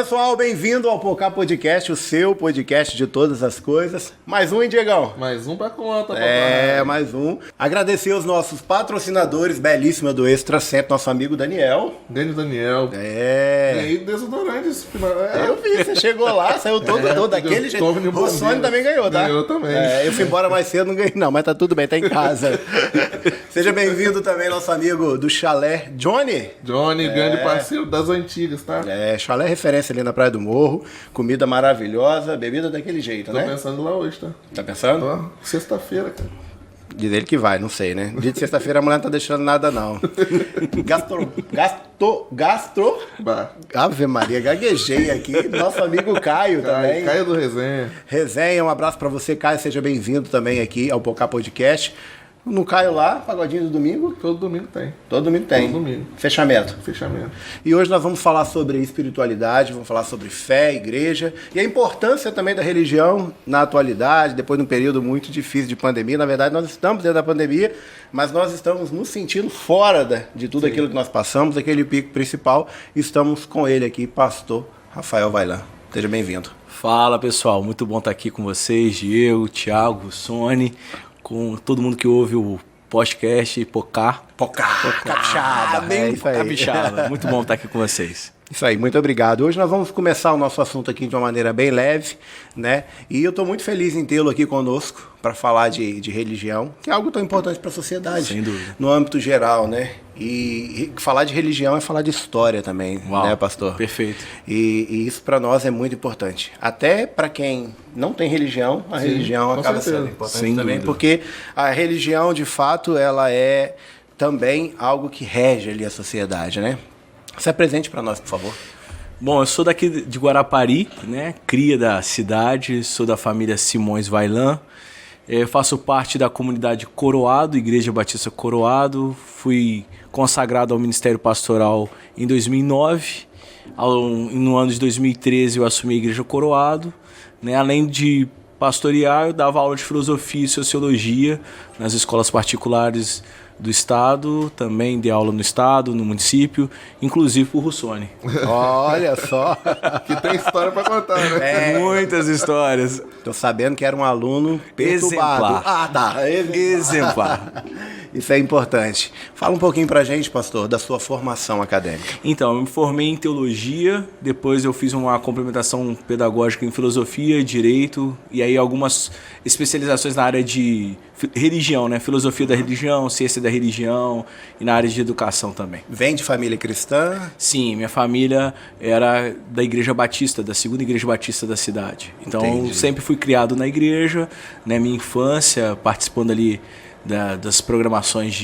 pessoal, bem-vindo ao Pocá Podcast, o seu podcast de todas as coisas. Mais um, hein, Diegão? Mais um pra conta, papai. Mais um. Agradecer aos nossos patrocinadores, belíssima do Extra Sempre, nosso amigo Daniel. Grande Daniel. Ganhei desodorante esse final. Eu vi, você chegou lá, saiu todo daquele jeito. O Sônia também ganhou, tá? Ganhou também. Eu fui embora mais cedo, não ganhei não, mas tá tudo bem, tá em casa. Seja bem-vindo também, nosso amigo do Chalé, Johnny. Johnny, grande parceiro das antigas, tá? Chalé é referência ali na Praia do Morro, comida maravilhosa, bebida daquele jeito, né? Tô pensando lá hoje, tá? Tá pensando? Ó, sexta-feira, cara. Diz ele que vai, não sei, né? Dia de sexta-feira a mulher não tá deixando nada, não. Bah. Ave Maria, gaguejei aqui. Nosso amigo Caio também. Caio do Resenha. Resenha, um abraço pra você, Caio. Seja bem-vindo também aqui ao Pocá Podcast. No Caio lá, pagodinho do domingo. Todo domingo tem. Todo domingo tem. Todo domingo. Fechamento. Fechamento. E hoje nós vamos falar sobre espiritualidade, vamos falar sobre fé, igreja e a importância também da religião na atualidade, depois de um período muito difícil de pandemia. Na verdade, nós estamos dentro da pandemia, mas nós estamos nos sentindo fora de tudo aquilo que nós passamos, aquele pico principal. Estamos com ele aqui, pastor Rafael Vaillant. Seja bem-vindo. Fala, pessoal. Muito bom estar aqui com vocês, Diego, Thiago, Sony, com todo mundo que ouve o podcast Pocá. Capixaba. Bem capixaba. Muito bom estar aqui com vocês. Isso aí, muito obrigado. Hoje nós vamos começar o nosso assunto aqui de uma maneira bem leve, né? E eu estou muito feliz em tê-lo aqui conosco para falar de religião, que é algo tão importante para a sociedade. Sem dúvida. No âmbito geral, né? E falar de religião é falar de história também, né, pastor? Perfeito. E isso para nós é muito importante. Até para quem não tem religião, a religião acaba sendo importante Sem também, dúvida. porque a religião, de fato, ela é também algo que rege ali a sociedade, né? Se apresente para nós, por favor. Bom, eu sou daqui de Guarapari, né? Cria da cidade, sou da família Simões Vaillant. Faço parte da comunidade Coroado, Igreja Batista Coroado. Fui consagrado ao Ministério Pastoral em 2009. No ano de 2013 eu assumi a Igreja Coroado. Né? Além de pastorear, eu dava aula de filosofia e sociologia nas escolas particulares do estado, também dei aula no estado, no município, inclusive por Russoni. Olha só. Que tem história pra contar, né? Muitas histórias. Tô sabendo que era um aluno perturbado. Exemplar. Ah, tá. Exemplar. Isso é importante. Fala um pouquinho pra gente, pastor, da sua formação acadêmica. Então, eu me formei em teologia, depois eu fiz uma complementação pedagógica em filosofia, direito, e aí algumas especializações na área de religião, né? Filosofia da religião, ciência da religião e na área de educação também. Vem de família cristã? Sim, minha família era da Igreja Batista, da segunda Igreja Batista da cidade. Então, Entendi. sempre fui criado na igreja, né? Minha infância, participando ali das programações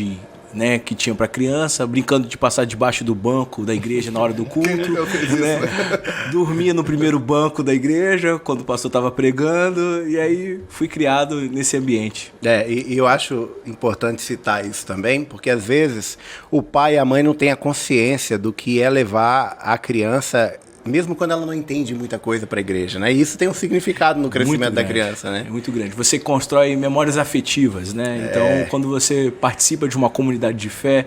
né, que tinham para criança, brincando de passar debaixo do banco da igreja na hora do culto. Né? Dormia no primeiro banco da igreja quando o pastor estava pregando, e aí fui criado nesse ambiente. E eu acho importante citar isso também, porque às vezes o pai e a mãe não têm a consciência do que é levar a criança, mesmo quando ela não entende muita coisa para a igreja, né? E isso tem um significado no crescimento da criança, né? É muito grande. Você constrói memórias afetivas, né? Então, quando você participa de uma comunidade de fé,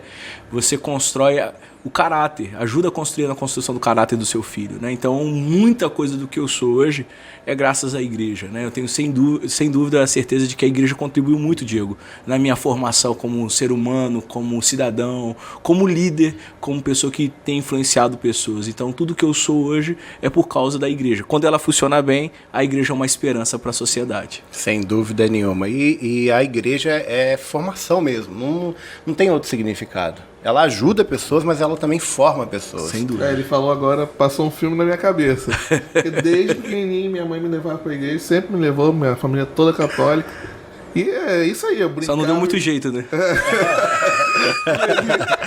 você constrói o caráter, ajuda a construir a construção do caráter do seu filho, né? Então, muita coisa do que eu sou hoje é graças à igreja, né? Eu tenho sem dúvida a certeza de que a igreja contribuiu muito, Diego, na minha formação como ser humano, como cidadão, como líder, como pessoa que tem influenciado pessoas. Então, tudo que eu sou hoje é por causa da igreja. Quando ela funciona bem, a igreja é uma esperança para a sociedade. Sem dúvida nenhuma. E a igreja é formação mesmo, não tem outro significado. Ela ajuda pessoas, mas ela também forma pessoas. Sem dúvida. Ele falou agora, passou um filme na minha cabeça. Porque desde pequenininho minha mãe me levava pra igreja, sempre me levou, minha família toda católica. E é isso aí, eu brincava. Só não deu muito jeito, né?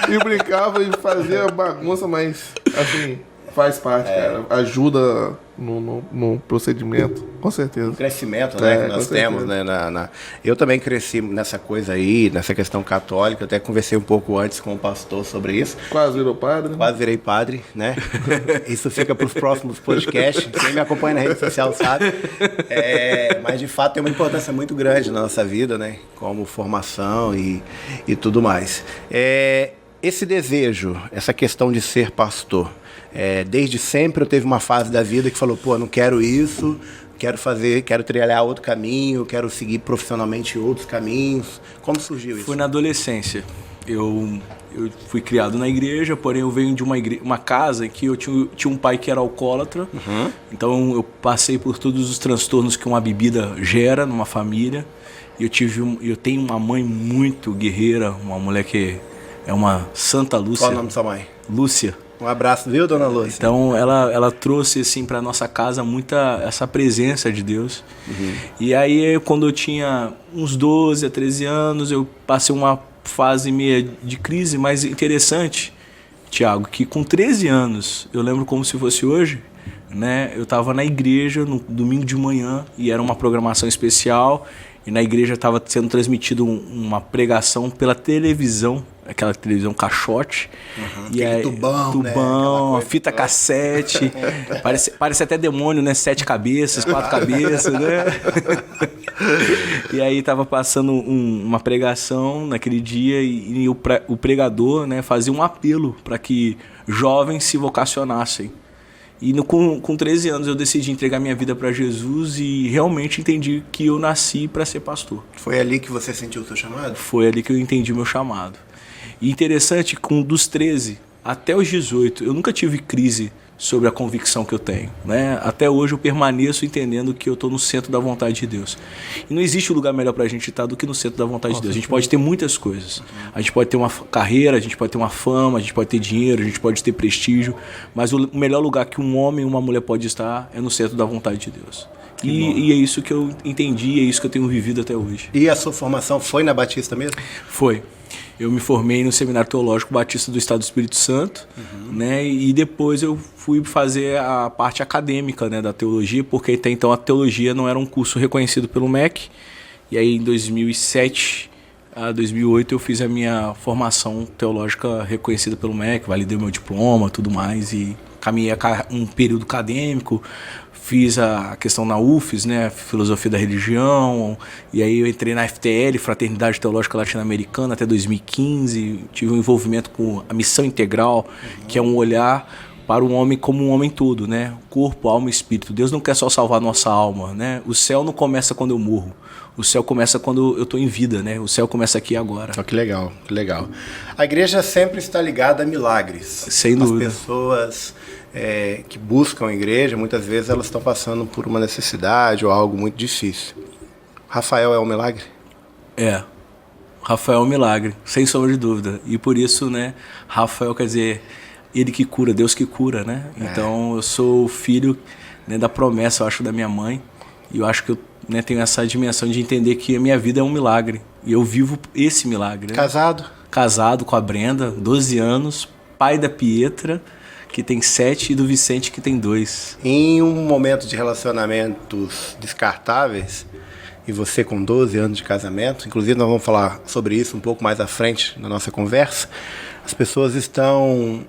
E brincava e fazia bagunça, mas assim, faz parte, cara. Ajuda no procedimento, com certeza. O crescimento, né, que nós temos, né, eu também cresci nessa coisa aí, nessa questão católica, até conversei um pouco antes com o pastor sobre isso. Quase virou padre, né? Quase virei padre, né? Isso fica para os próximos podcasts, quem me acompanha na rede social sabe. Mas de fato tem uma importância muito grande na nossa vida, né, como formação e tudo mais. Esse desejo, essa questão de ser pastor, desde sempre eu teve uma fase da vida que falou, pô, não quero isso, quero trilhar outro caminho, quero seguir profissionalmente outros caminhos. Como surgiu isso? Foi na adolescência. Eu fui criado na igreja, porém eu venho de uma casa em que eu tinha um pai que era alcoólatra. Então eu passei por todos os transtornos que uma bebida gera numa família. E eu tenho uma mãe muito guerreira, uma mulher que é uma Santa Lúcia. Qual o nome da sua mãe? Lúcia. Um abraço, viu, dona Lúcia? Então ela trouxe assim para nossa casa muita essa presença de Deus. E aí quando eu tinha uns 12 a 13 anos, eu passei uma fase meio de crise, mas interessante, Thiago, que com 13 anos, eu lembro como se fosse hoje, né? Eu estava na igreja no domingo de manhã e era uma programação especial e na igreja estava sendo transmitido uma pregação pela televisão, aquela televisão caixote, e aí, tubão, né? Fita cassete, parece até demônio, né? 7 cabeças, 4 cabeças, né? E aí tava passando uma pregação naquele dia e o pregador, né, fazia um apelo para que jovens se vocacionassem. E com 13 anos eu decidi entregar minha vida para Jesus e realmente entendi que eu nasci para ser pastor. Foi ali que você sentiu o seu chamado? Foi ali que eu entendi o meu chamado. E interessante, dos 13 até os 18, eu nunca tive crise sobre a convicção que eu tenho, né? Até hoje eu permaneço entendendo que eu estou no centro da vontade de Deus. E não existe um lugar melhor para a gente estar do que no centro da vontade de Deus. A gente pode ter muitas coisas. A gente pode ter uma carreira, a gente pode ter uma fama, a gente pode ter dinheiro, a gente pode ter prestígio, mas o melhor lugar que um homem e uma mulher pode estar é no centro da vontade de Deus. E é isso que eu entendi, é isso que eu tenho vivido até hoje. E a sua formação foi na Batista mesmo? Foi. Eu me formei no Seminário Teológico Batista do Estado do Espírito Santo, né? E depois eu fui fazer a parte acadêmica, né, da teologia, porque até então a teologia não era um curso reconhecido pelo MEC. E aí em 2007 a 2008 eu fiz a minha formação teológica reconhecida pelo MEC, validei meu diploma, tudo mais, e caminhei um período acadêmico. Fiz a questão na UFES, né, Filosofia da Religião, e aí eu entrei na FTL, Fraternidade Teológica Latino-Americana, até 2015, tive um envolvimento com a Missão Integral, que é um olhar para o homem como um homem todo, né, corpo, alma e espírito. Deus não quer só salvar a nossa alma, né, o céu não começa quando eu morro, o céu começa quando eu estou em vida, né, o céu começa aqui agora. Oh, que legal, que legal. A igreja sempre está ligada a milagres. Sem dúvida. As pessoas que buscam a igreja, muitas vezes elas estão passando por uma necessidade ou algo muito difícil. Rafael é um milagre? É. Rafael é um milagre, sem sombra de dúvida. E por isso, né, Rafael quer dizer ele que cura, Deus que cura, né? Então eu sou filho, né, da promessa, eu acho, da minha mãe. E eu acho que eu, né, tenho essa dimensão de entender que a minha vida é um milagre. E eu vivo esse milagre. Né? Casado? Casado com a Brenda, 12 anos, pai da Pietra, que tem 7, e do Vicente, que tem 2. Em um momento de relacionamentos descartáveis, e você com 12 anos de casamento, inclusive nós vamos falar sobre isso um pouco mais à frente na nossa conversa, as pessoas estão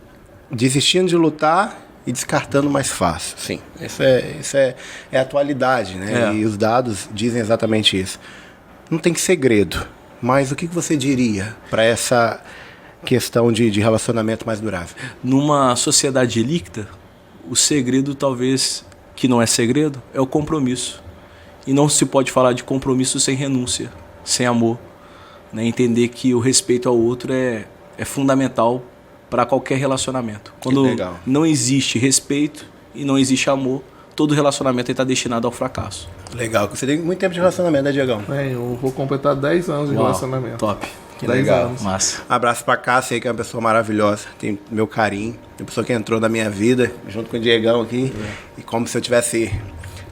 desistindo de lutar e descartando mais fácil. Sim, isso é a atualidade, né? E os dados dizem exatamente isso. Não tem segredo, mas o que você diria para essa questão de relacionamento mais durável? Numa sociedade líquida, o segredo, talvez, que não é segredo, é o compromisso. E não se pode falar de compromisso sem renúncia, sem amor. Né? Entender que o respeito ao outro é fundamental para qualquer relacionamento. Quando não existe respeito e não existe amor, todo relacionamento está destinado ao fracasso. Legal. Você tem muito tempo de relacionamento, né, Diegão? Eu vou completar 10 anos de relacionamento. Top. Que legal. Massa. Abraço pra Cássia aí, que é uma pessoa maravilhosa. Tem meu carinho. Uma pessoa que entrou na minha vida, junto com o Diegão aqui. E como se eu tivesse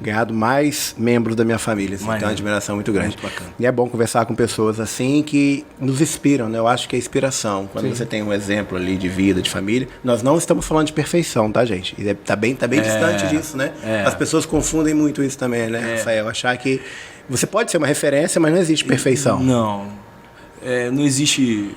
ganhado mais membros da minha família. Assim, tem uma admiração muito grande. Muito bacana. E é bom conversar com pessoas assim que nos inspiram, né? Eu acho que é inspiração. Quando você tem um exemplo ali de vida, de família. Nós não estamos falando de perfeição, tá, gente? E tá bem distante disso, né? As pessoas confundem muito isso também, né, Rafael? Achar que você pode ser uma referência, mas não existe perfeição. Não. Não existe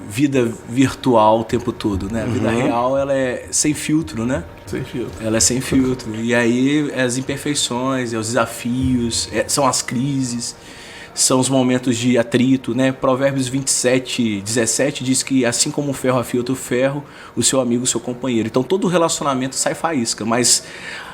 vida virtual o tempo todo, né? A vida real, ela é sem filtro, né? Sem filtro. Ela é sem filtro. E aí as imperfeições, os desafios, são as crises, são os momentos de atrito, né? Provérbios 27:17 diz que assim como o ferro afia outro ferro, o seu amigo, o seu companheiro. Então todo relacionamento sai faísca, mas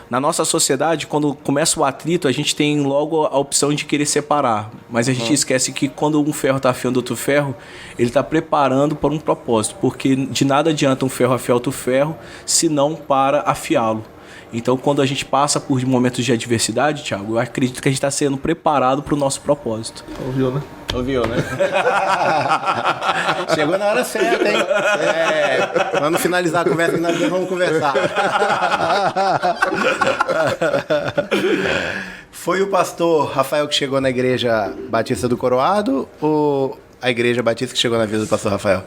na nossa sociedade, quando começa o atrito, a gente tem logo a opção de querer separar. Mas a gente esquece que quando um ferro está afiando outro ferro, ele está preparando para um propósito. Porque de nada adianta um ferro afiar outro ferro, senão para afiá-lo. Então, quando a gente passa por momentos de adversidade, Thiago, eu acredito que a gente está sendo preparado para o nosso propósito. Ouviu, né? Ouviu, né? Chegou na hora certa, hein? Vamos finalizar a conversa, que nós vamos conversar. Foi o pastor Rafael que chegou na Igreja Batista do Coroado ou a Igreja Batista que chegou na vida do pastor Rafael?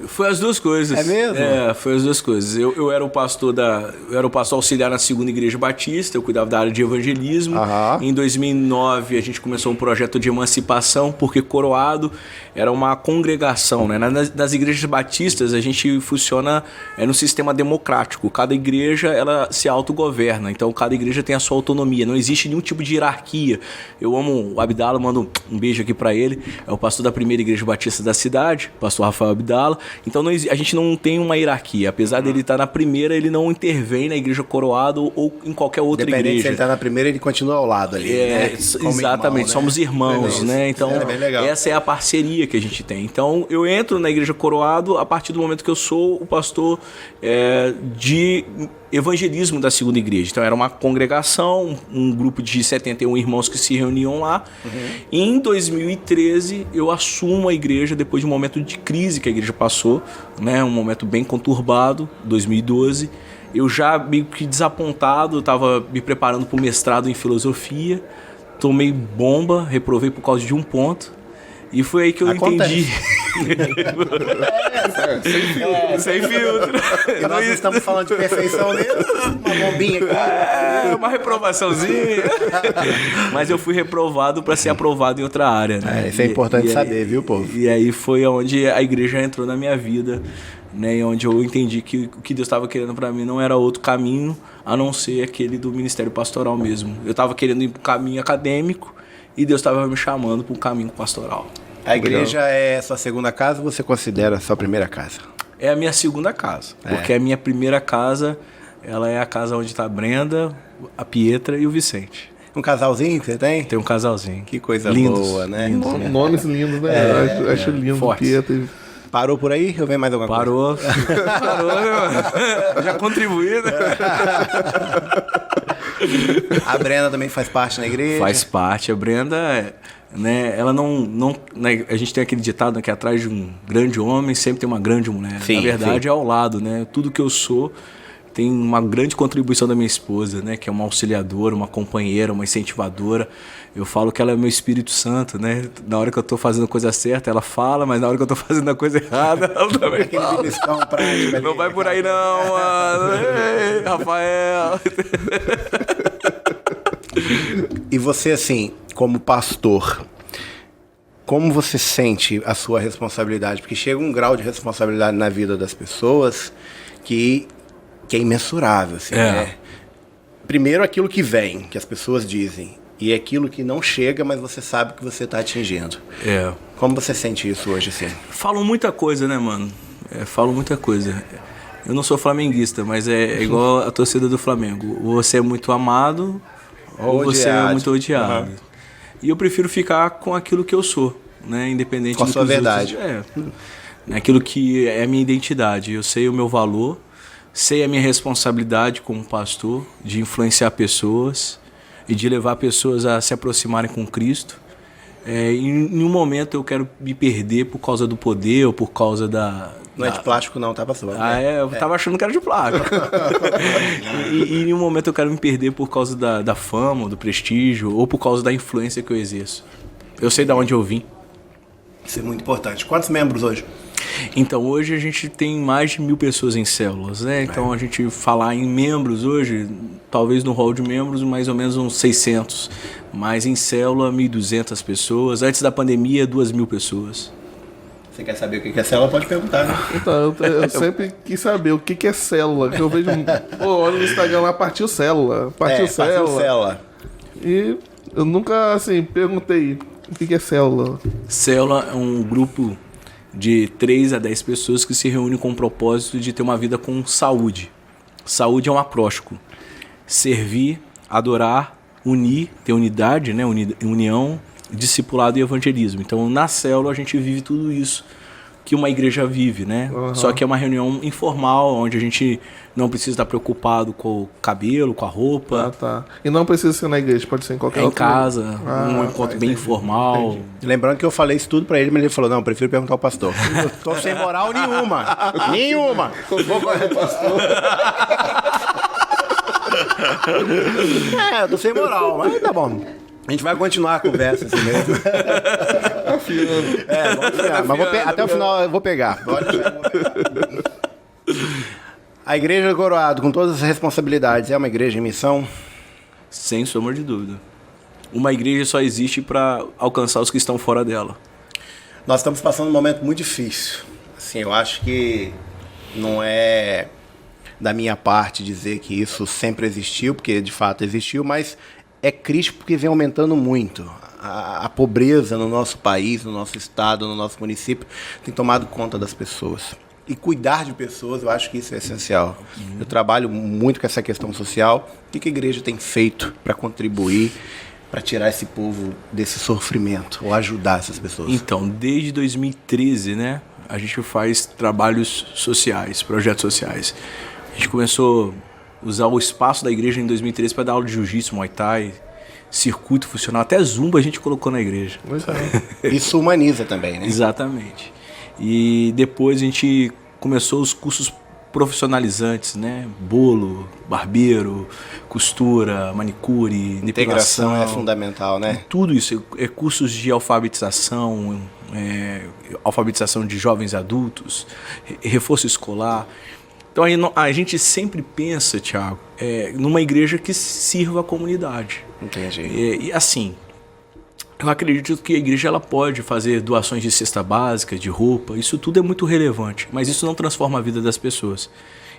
Foi as duas coisas. É mesmo? Foi as duas coisas. Eu era o pastor auxiliar na Segunda Igreja Batista, eu cuidava da área de evangelismo. Em 2009 a gente começou um projeto de emancipação, porque Coroado era uma congregação, né? Nas igrejas batistas a gente funciona no sistema democrático. Cada igreja ela se autogoverna, então cada igreja tem a sua autonomia. Não existe nenhum tipo de hierarquia. Eu amo o Abdala, mando um beijo aqui para ele. É o pastor da primeira igreja batista da cidade, pastor Rafael Abdala. Então a gente não tem uma hierarquia. Apesar dele estar na primeira, ele não intervém na igreja Coroado ou em qualquer outra igreja. Se ele está na primeira, ele continua ao lado ali. Né? Exatamente, irmão, né? Somos irmãos, né? Então essa é a parceria que a gente tem. Então eu entro na igreja Coroado a partir do momento que eu sou o pastor de evangelismo da Segunda Igreja. Então era uma congregação, um grupo de 71 irmãos que se reuniam lá. E em 2013 eu assumo a igreja depois de um momento de crise que a igreja passou, né? Um momento bem conturbado, 2012. Eu já meio que desapontado, estava me preparando para o mestrado em filosofia, tomei bomba, reprovei por causa de um ponto. E foi aí que eu entendi. Sem filtro. E nós estamos falando de perfeição mesmo. Uma bombinha aqui. Uma reprovaçãozinha. Mas eu fui reprovado para ser aprovado em outra área, né? Isso é importante saber, viu, povo? E aí foi onde a igreja entrou na minha vida, né? E onde eu entendi que o que Deus estava querendo para mim não era outro caminho a não ser aquele do ministério pastoral mesmo. Eu estava querendo ir para o caminho acadêmico e Deus estava me chamando para um caminho pastoral. A igreja é sua segunda casa ou você considera a sua primeira casa? É a minha segunda casa, porque a minha primeira casa, ela é a casa onde está a Brenda, a Pietra e o Vicente. Um casalzinho que você tem? Tem um casalzinho. Que coisa lindos, boa, né? Nomes lindos, né? Eu acho lindo. Pietra. Parou por aí ou vem mais alguma coisa? Parou, né, mano? Já contribuí, né? A Brenda também faz parte na igreja? Faz parte. A Brenda, né, ela não né, a gente tem aquele ditado, né, que atrás de um grande homem sempre tem uma grande mulher. Sim, na verdade, é ao lado, né? Tudo que eu sou tem uma grande contribuição da minha esposa, né? Que é uma auxiliadora, uma companheira, uma incentivadora. Eu falo que ela é meu Espírito Santo, né? Na hora que eu tô fazendo a coisa certa, ela fala, mas na hora que eu tô fazendo a coisa errada, ela também fala. Prático, não vai por aí não, mano. Ei, Rafael. E você, assim, como pastor, como você sente a sua responsabilidade? Porque chega um grau de responsabilidade na vida das pessoas que é imensurável, assim, né? Primeiro aquilo que vem, que as pessoas dizem, e aquilo que não chega, mas você sabe que você está atingindo. Como você sente isso hoje, assim? Falam muita coisa, né, mano? Falam muita coisa. Eu não sou flamenguista, mas é igual a torcida do Flamengo. Ou você é muito amado, ou você é muito odiado. E eu prefiro ficar com aquilo que eu sou, né? Independente com a do sua que verdade. Aquilo que é a minha identidade. Eu sei o meu valor, sei a minha responsabilidade como pastor de influenciar pessoas e de levar pessoas a se aproximarem com Cristo. Em um momento eu quero me perder por causa do poder ou por causa da... Não é de plástico não, tá, pastor? Eu tava achando que era de plástico. e em um momento eu quero me perder por causa da fama, do prestígio ou por causa da influência que eu exerço. Eu sei de onde eu vim. Isso é muito importante. Quantos membros hoje? Então, hoje a gente tem mais de 1.000 pessoas em células, né? Então, a gente falar em membros hoje, talvez no hall de membros, mais ou menos uns 600. Mas em célula, 1.200 pessoas. Antes da pandemia, 2.000 pessoas. Você quer saber o que é célula? Pode perguntar, né? Então, eu sempre quis saber o que é célula. Que eu vejo, olha no Instagram lá, partiu célula. Partiu célula. Partiu célula. E eu nunca, assim, perguntei O que é célula? Célula é um grupo de 3 a 10 pessoas que se reúnem com o propósito de ter uma vida com saúde. Saúde é um acróstico. Servir, adorar, unir, ter unidade, né? União, discipulado e evangelismo. Então, na célula, a gente vive tudo isso que uma igreja vive, né? Uhum. Só que é uma reunião informal, onde a gente não precisa estar preocupado com o cabelo, com a roupa. Ah, tá. E não precisa ser na igreja, pode ser em qualquer É em outro casa, um encontro bem informal. Entendi. Lembrando que eu falei isso tudo pra ele, mas ele falou, não, prefiro perguntar ao pastor. Eu tô sem moral nenhuma. Nenhuma. Eu tô sem moral, mas tá bom. A gente vai continuar a conversa assim mesmo. Vamos afiar. Mas até o final eu vou pegar. A Igreja do Coroado, com todas as responsabilidades, é uma igreja em missão? Sem sombra de dúvida. Uma igreja só existe para alcançar os que estão fora dela. Nós estamos passando um momento muito difícil. Assim, eu acho que não é da minha parte dizer que isso sempre existiu, porque de fato existiu, mas é crítico porque vem aumentando muito. A pobreza no nosso país, no nosso estado, no nosso município, tem tomado conta das pessoas. E cuidar de pessoas, eu acho que isso é essencial. Eu trabalho muito com essa questão social. O que a igreja tem feito para contribuir, para tirar esse povo desse sofrimento, ou ajudar essas pessoas? Então, desde 2013, né, a gente faz trabalhos sociais, projetos sociais. A gente começou a usar o espaço da igreja em 2013 para dar aula de jiu-jitsu, muay thai, circuito funcional, até zumba a gente colocou na igreja. Isso humaniza também, né? Exatamente. E depois a gente começou os cursos profissionalizantes, né? Bolo, barbeiro, costura, manicure, depilação. Integração é fundamental, né? Tudo isso, cursos de alfabetização, alfabetização de jovens adultos, reforço escolar. Então a gente sempre pensa, Thiago, numa igreja que sirva a comunidade. Entendi. E assim, eu acredito que a igreja ela pode fazer doações de cesta básica, de roupa, isso tudo é muito relevante, mas isso não transforma a vida das pessoas.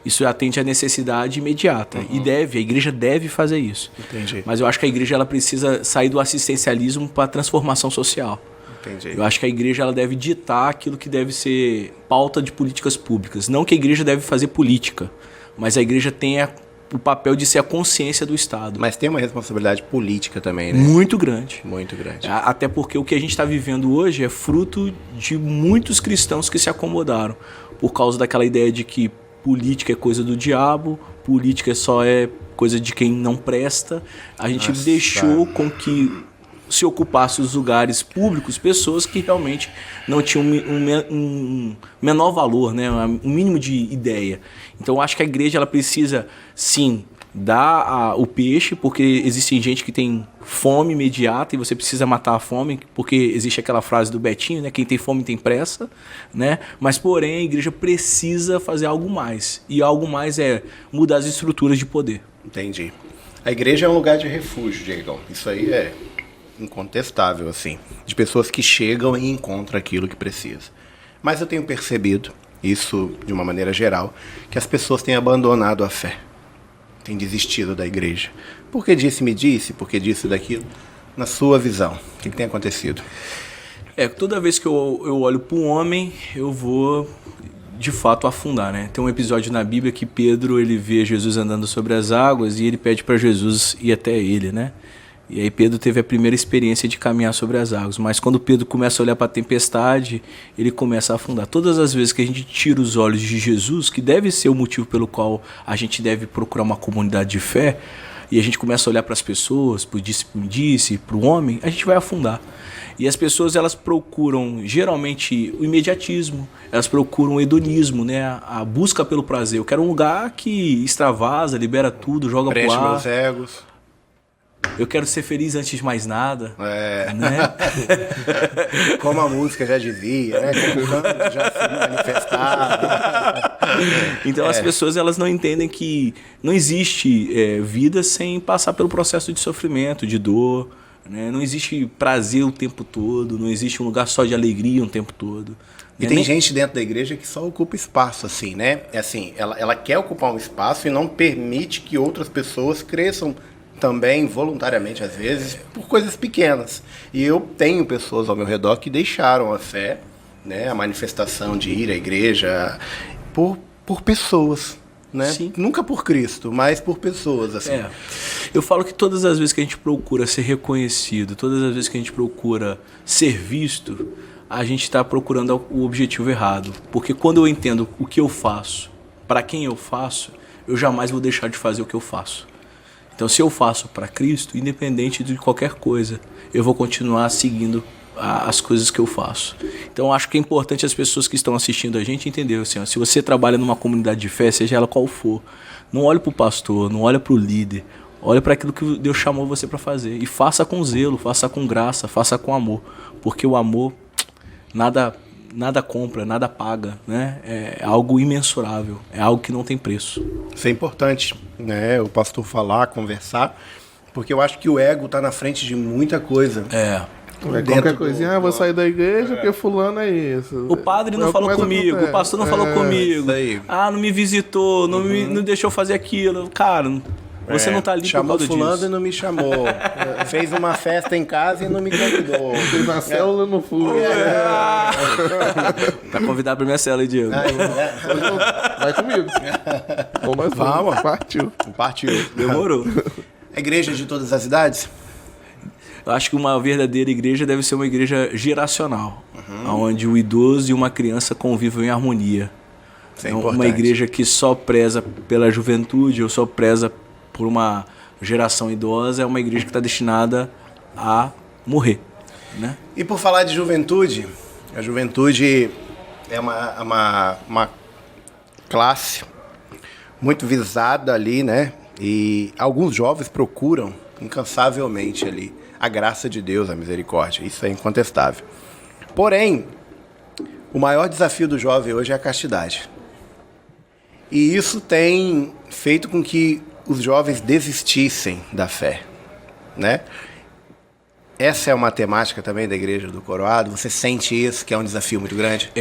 Isso atende à necessidade imediata. E a igreja deve fazer isso. Entendi. Mas eu acho que a igreja ela precisa sair do assistencialismo para a transformação social. Entendi. Eu acho que a igreja ela deve ditar aquilo que deve ser pauta de políticas públicas. Não que a igreja deve fazer política, mas a igreja tem o papel de ser a consciência do Estado. Mas tem uma responsabilidade política também, né? Muito grande. Muito grande. Até porque o que a gente está vivendo hoje é fruto de muitos cristãos que se acomodaram por causa daquela ideia de que política é coisa do diabo, política só é coisa de quem não presta. A gente deixou com que se ocupasse os lugares públicos pessoas que realmente não tinham um menor valor, né? Um mínimo de ideia. Então eu acho que a igreja ela precisa sim dar o peixe, porque existe gente que tem fome imediata e você precisa matar a fome, porque existe aquela frase do Betinho, né? Quem tem fome tem pressa, né? Mas porém a igreja precisa fazer algo mais, e algo mais é mudar as estruturas de poder. Entendi. A igreja é um lugar de refúgio, Diegão. Isso aí é incontestável, assim, de pessoas que chegam e encontram aquilo que precisa. Mas eu tenho percebido, isso de uma maneira geral, que as pessoas têm abandonado a fé, têm desistido da igreja. Por que disse-me disse, por que disse daquilo? Na sua visão, o que tem acontecido? Toda vez que eu olho para um homem, eu vou de fato afundar, né? Tem um episódio na Bíblia que Pedro ele vê Jesus andando sobre as águas e ele pede para Jesus ir até ele, né? E aí Pedro teve a primeira experiência de caminhar sobre as águas, mas quando Pedro começa a olhar para a tempestade, ele começa a afundar. Todas as vezes que a gente tira os olhos de Jesus, que deve ser o motivo pelo qual a gente deve procurar uma comunidade de fé, e a gente começa a olhar para as pessoas, para o disse, para o homem, a gente vai afundar. E as pessoas elas procuram geralmente o imediatismo, elas procuram o hedonismo, né? A busca pelo prazer. Eu quero um lugar que extravasa, libera tudo, joga pro Preenche ar. meus egos. Eu quero ser feliz antes de mais nada. Né? Como a música já dizia, né? Como o canto já se manifestava. Então as pessoas elas não entendem que não existe vida sem passar pelo processo de sofrimento, de dor. Né? Não existe prazer o tempo todo, não existe um lugar só de alegria o tempo todo. E tem gente dentro da igreja que só ocupa espaço, assim, né? É assim, ela quer ocupar um espaço e não permite que outras pessoas cresçam também voluntariamente às vezes, por coisas pequenas. E eu tenho pessoas ao meu redor que deixaram a fé, né, a manifestação de ir à igreja, por pessoas. Né? Sim. Nunca por Cristo, mas por pessoas. Assim. Eu falo que todas as vezes que a gente procura ser reconhecido, todas as vezes que a gente procura ser visto, a gente está procurando o objetivo errado. Porque quando eu entendo o que eu faço, para quem eu faço, eu jamais vou deixar de fazer o que eu faço. Então, se eu faço para Cristo, independente de qualquer coisa, eu vou continuar seguindo as coisas que eu faço. Então, acho que é importante as pessoas que estão assistindo a gente entender assim, ó, se você trabalha numa comunidade de fé, seja ela qual for, não olhe para o pastor, não olhe para o líder, olhe para aquilo que Deus chamou você para fazer e faça com zelo, faça com graça, faça com amor, porque o amor nada compra, nada paga, né? É algo imensurável, é algo que não tem preço. Isso é importante, né? O pastor falar, conversar, porque eu acho que o ego está na frente de muita coisa. Qualquer coisinha, vou sair da igreja porque fulano é isso. O padre não falou comigo, o pastor não falou comigo. Aí. Não me visitou, não deixou fazer aquilo. Cara, você não tá ali chamou por causa fulano disso. e não me chamou. Fez uma festa em casa e não me convidou. Fez na célula eu não fui. Tá convidado pra minha cela, Diego. Vai comigo. Vamos, partiu. Demorou. A igreja de todas as idades? Eu acho que uma verdadeira igreja deve ser uma igreja geracional, onde o idoso e uma criança convivem em harmonia. Isso é Não importante. uma igreja que só preza pela juventude ou só preza por uma geração idosa é uma igreja que está destinada a morrer, né? E por falar de juventude, a juventude é uma classe muito visada ali, né? E alguns jovens procuram incansavelmente ali a graça de Deus, a misericórdia. Isso é incontestável. Porém, o maior desafio do jovem hoje é a castidade. E isso tem feito com que os jovens desistissem da fé, né? Essa é uma temática também da Igreja do Coroado. Você sente isso, que é um desafio muito grande?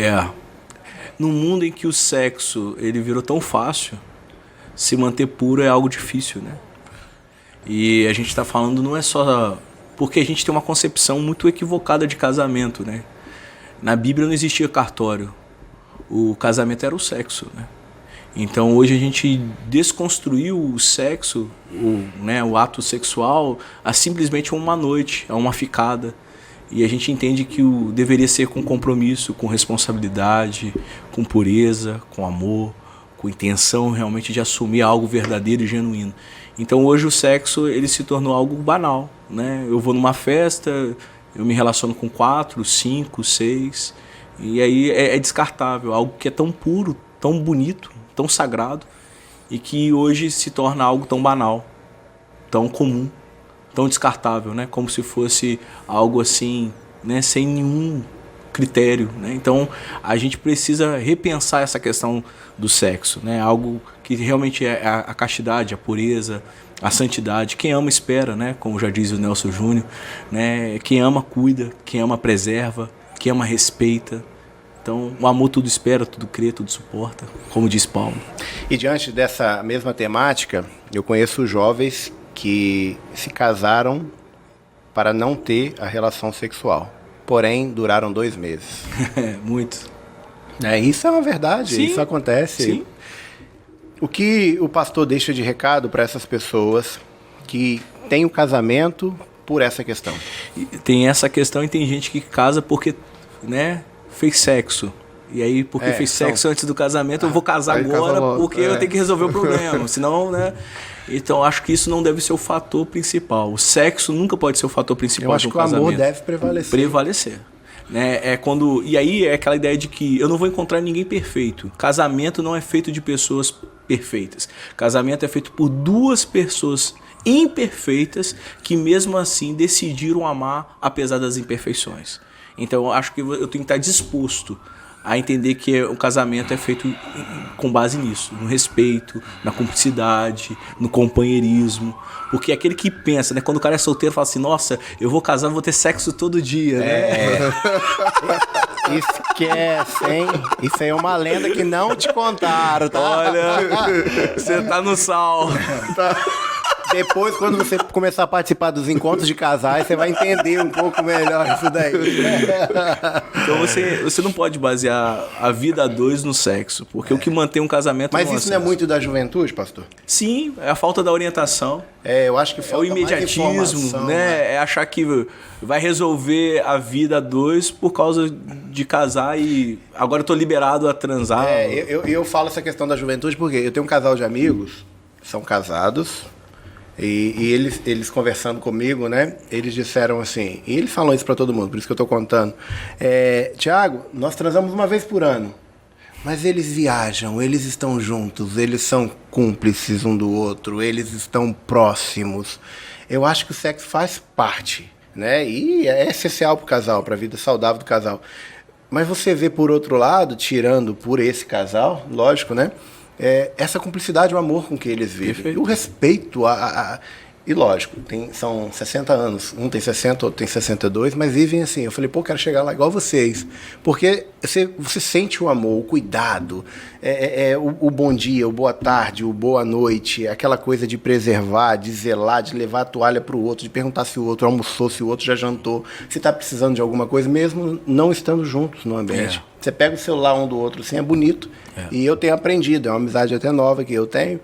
No mundo em que o sexo ele virou tão fácil, se manter puro é algo difícil, né? E a gente está falando não é só... Porque a gente tem uma concepção muito equivocada de casamento, né? Na Bíblia não existia cartório. O casamento era o sexo, né? Então hoje a gente desconstruiu o sexo, o ato sexual, a simplesmente uma noite, a uma ficada. E a gente entende que deveria ser com compromisso, com responsabilidade, com pureza, com amor, com intenção realmente de assumir algo verdadeiro e genuíno. Então hoje o sexo ele se tornou algo banal, né? Eu vou numa festa, eu me relaciono com 4, 5, 6, e aí é descartável, algo que é tão puro, tão bonito, tão sagrado, e que hoje se torna algo tão banal, tão comum, tão descartável, né? Como se fosse algo assim, né? Sem nenhum critério, né? Então a gente precisa repensar essa questão do sexo, né? Algo que realmente é a castidade, a pureza, a santidade. Quem ama espera, né? Como já diz o Nelson Júnior, né? Quem ama cuida, quem ama preserva, quem ama respeita. Então o amor tudo espera, tudo crê, tudo suporta, como diz Paulo. E diante dessa mesma temática, eu conheço jovens que se casaram para não ter a relação sexual. Porém, duraram 2 meses. Muito. Isso é uma verdade, Sim, isso acontece. sim. O que o pastor deixa de recado para essas pessoas que têm o casamento por essa questão? E tem essa questão e tem gente que casa porque, né, fez sexo. E aí, porque fez sexo antes do casamento, eu vou casar agora porque eu tenho que resolver o problema. Senão, né... Então, acho que isso não deve ser o fator principal. O sexo nunca pode ser o fator principal de um casamento. Eu acho que o amor deve prevalecer. Prevalecer. Né? E aí é aquela ideia de que eu não vou encontrar ninguém perfeito. Casamento não é feito de pessoas perfeitas. Casamento é feito por 2 pessoas imperfeitas que mesmo assim decidiram amar apesar das imperfeições. Então, eu acho que eu tenho que estar disposto a entender que o casamento é feito com base nisso, no respeito, na cumplicidade, no companheirismo. Porque aquele que pensa, né, quando o cara é solteiro, fala assim, nossa, eu vou casar, vou ter sexo todo dia, né? Esquece, hein? Isso aí é uma lenda que não te contaram, tá? Olha, você tá no sal. Depois, quando você começar a participar dos encontros de casais, você vai entender um pouco melhor isso daí. Então você não pode basear a vida a dois no sexo, porque o que mantém um casamento Mas não é isso não é sexo. muito da juventude, pastor? Sim, é a falta da orientação. Eu acho que É o falta mais imediatismo, informação, né? É achar que vai resolver a vida a dois por causa de casar e agora eu tô liberado a transar. Eu falo essa questão da juventude porque eu tenho um casal de amigos, são casados, e eles conversando comigo, né? Eles disseram assim, e eles falam isso pra todo mundo, por isso que eu tô contando. Tiago, nós transamos uma vez por ano. Mas eles viajam, eles estão juntos, eles são cúmplices um do outro, eles estão próximos. Eu acho que o sexo faz parte, né? E é essencial para o casal, para a vida saudável do casal. Mas você vê, por outro lado, tirando por esse casal, lógico, né? Essa cumplicidade, o amor com que eles vivem. Perfeito. E o respeito E lógico, são 60 anos, um tem 60, outro tem 62, mas vivem assim. Eu falei, quero chegar lá igual vocês. Porque você sente o amor, o cuidado, o bom dia, o boa tarde, o boa noite, aquela coisa de preservar, de zelar, de levar a toalha para o outro, de perguntar se o outro almoçou, se o outro já jantou, se está precisando de alguma coisa, mesmo não estando juntos no ambiente. Você pega o celular um do outro, assim, é bonito. E eu tenho aprendido, é uma amizade até nova que eu tenho.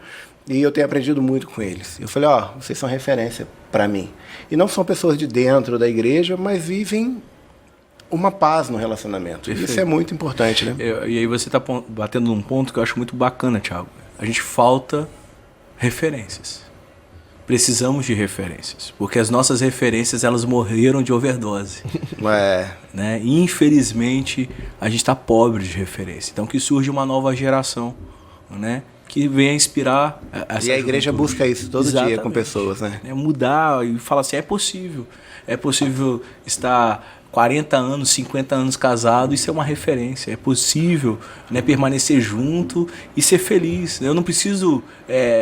E eu tenho aprendido muito com eles. Eu falei, vocês são referência para mim. E não são pessoas de dentro da igreja, mas vivem uma paz no relacionamento. Perfeito. Isso é muito importante, né? E aí você está batendo num ponto que eu acho muito bacana, Thiago. A gente falta referências. Precisamos de referências. Porque as nossas referências, elas morreram de overdose. Né? E, infelizmente, a gente está pobre de referência. Então, que surge uma nova geração, né? Que venha inspirar essa E a igreja juventude. Busca isso todo dia com pessoas, né? Mudar e falar assim, é possível. É possível estar 40 anos, 50 anos casado e ser uma referência. É possível, né, permanecer junto e ser feliz. Eu não preciso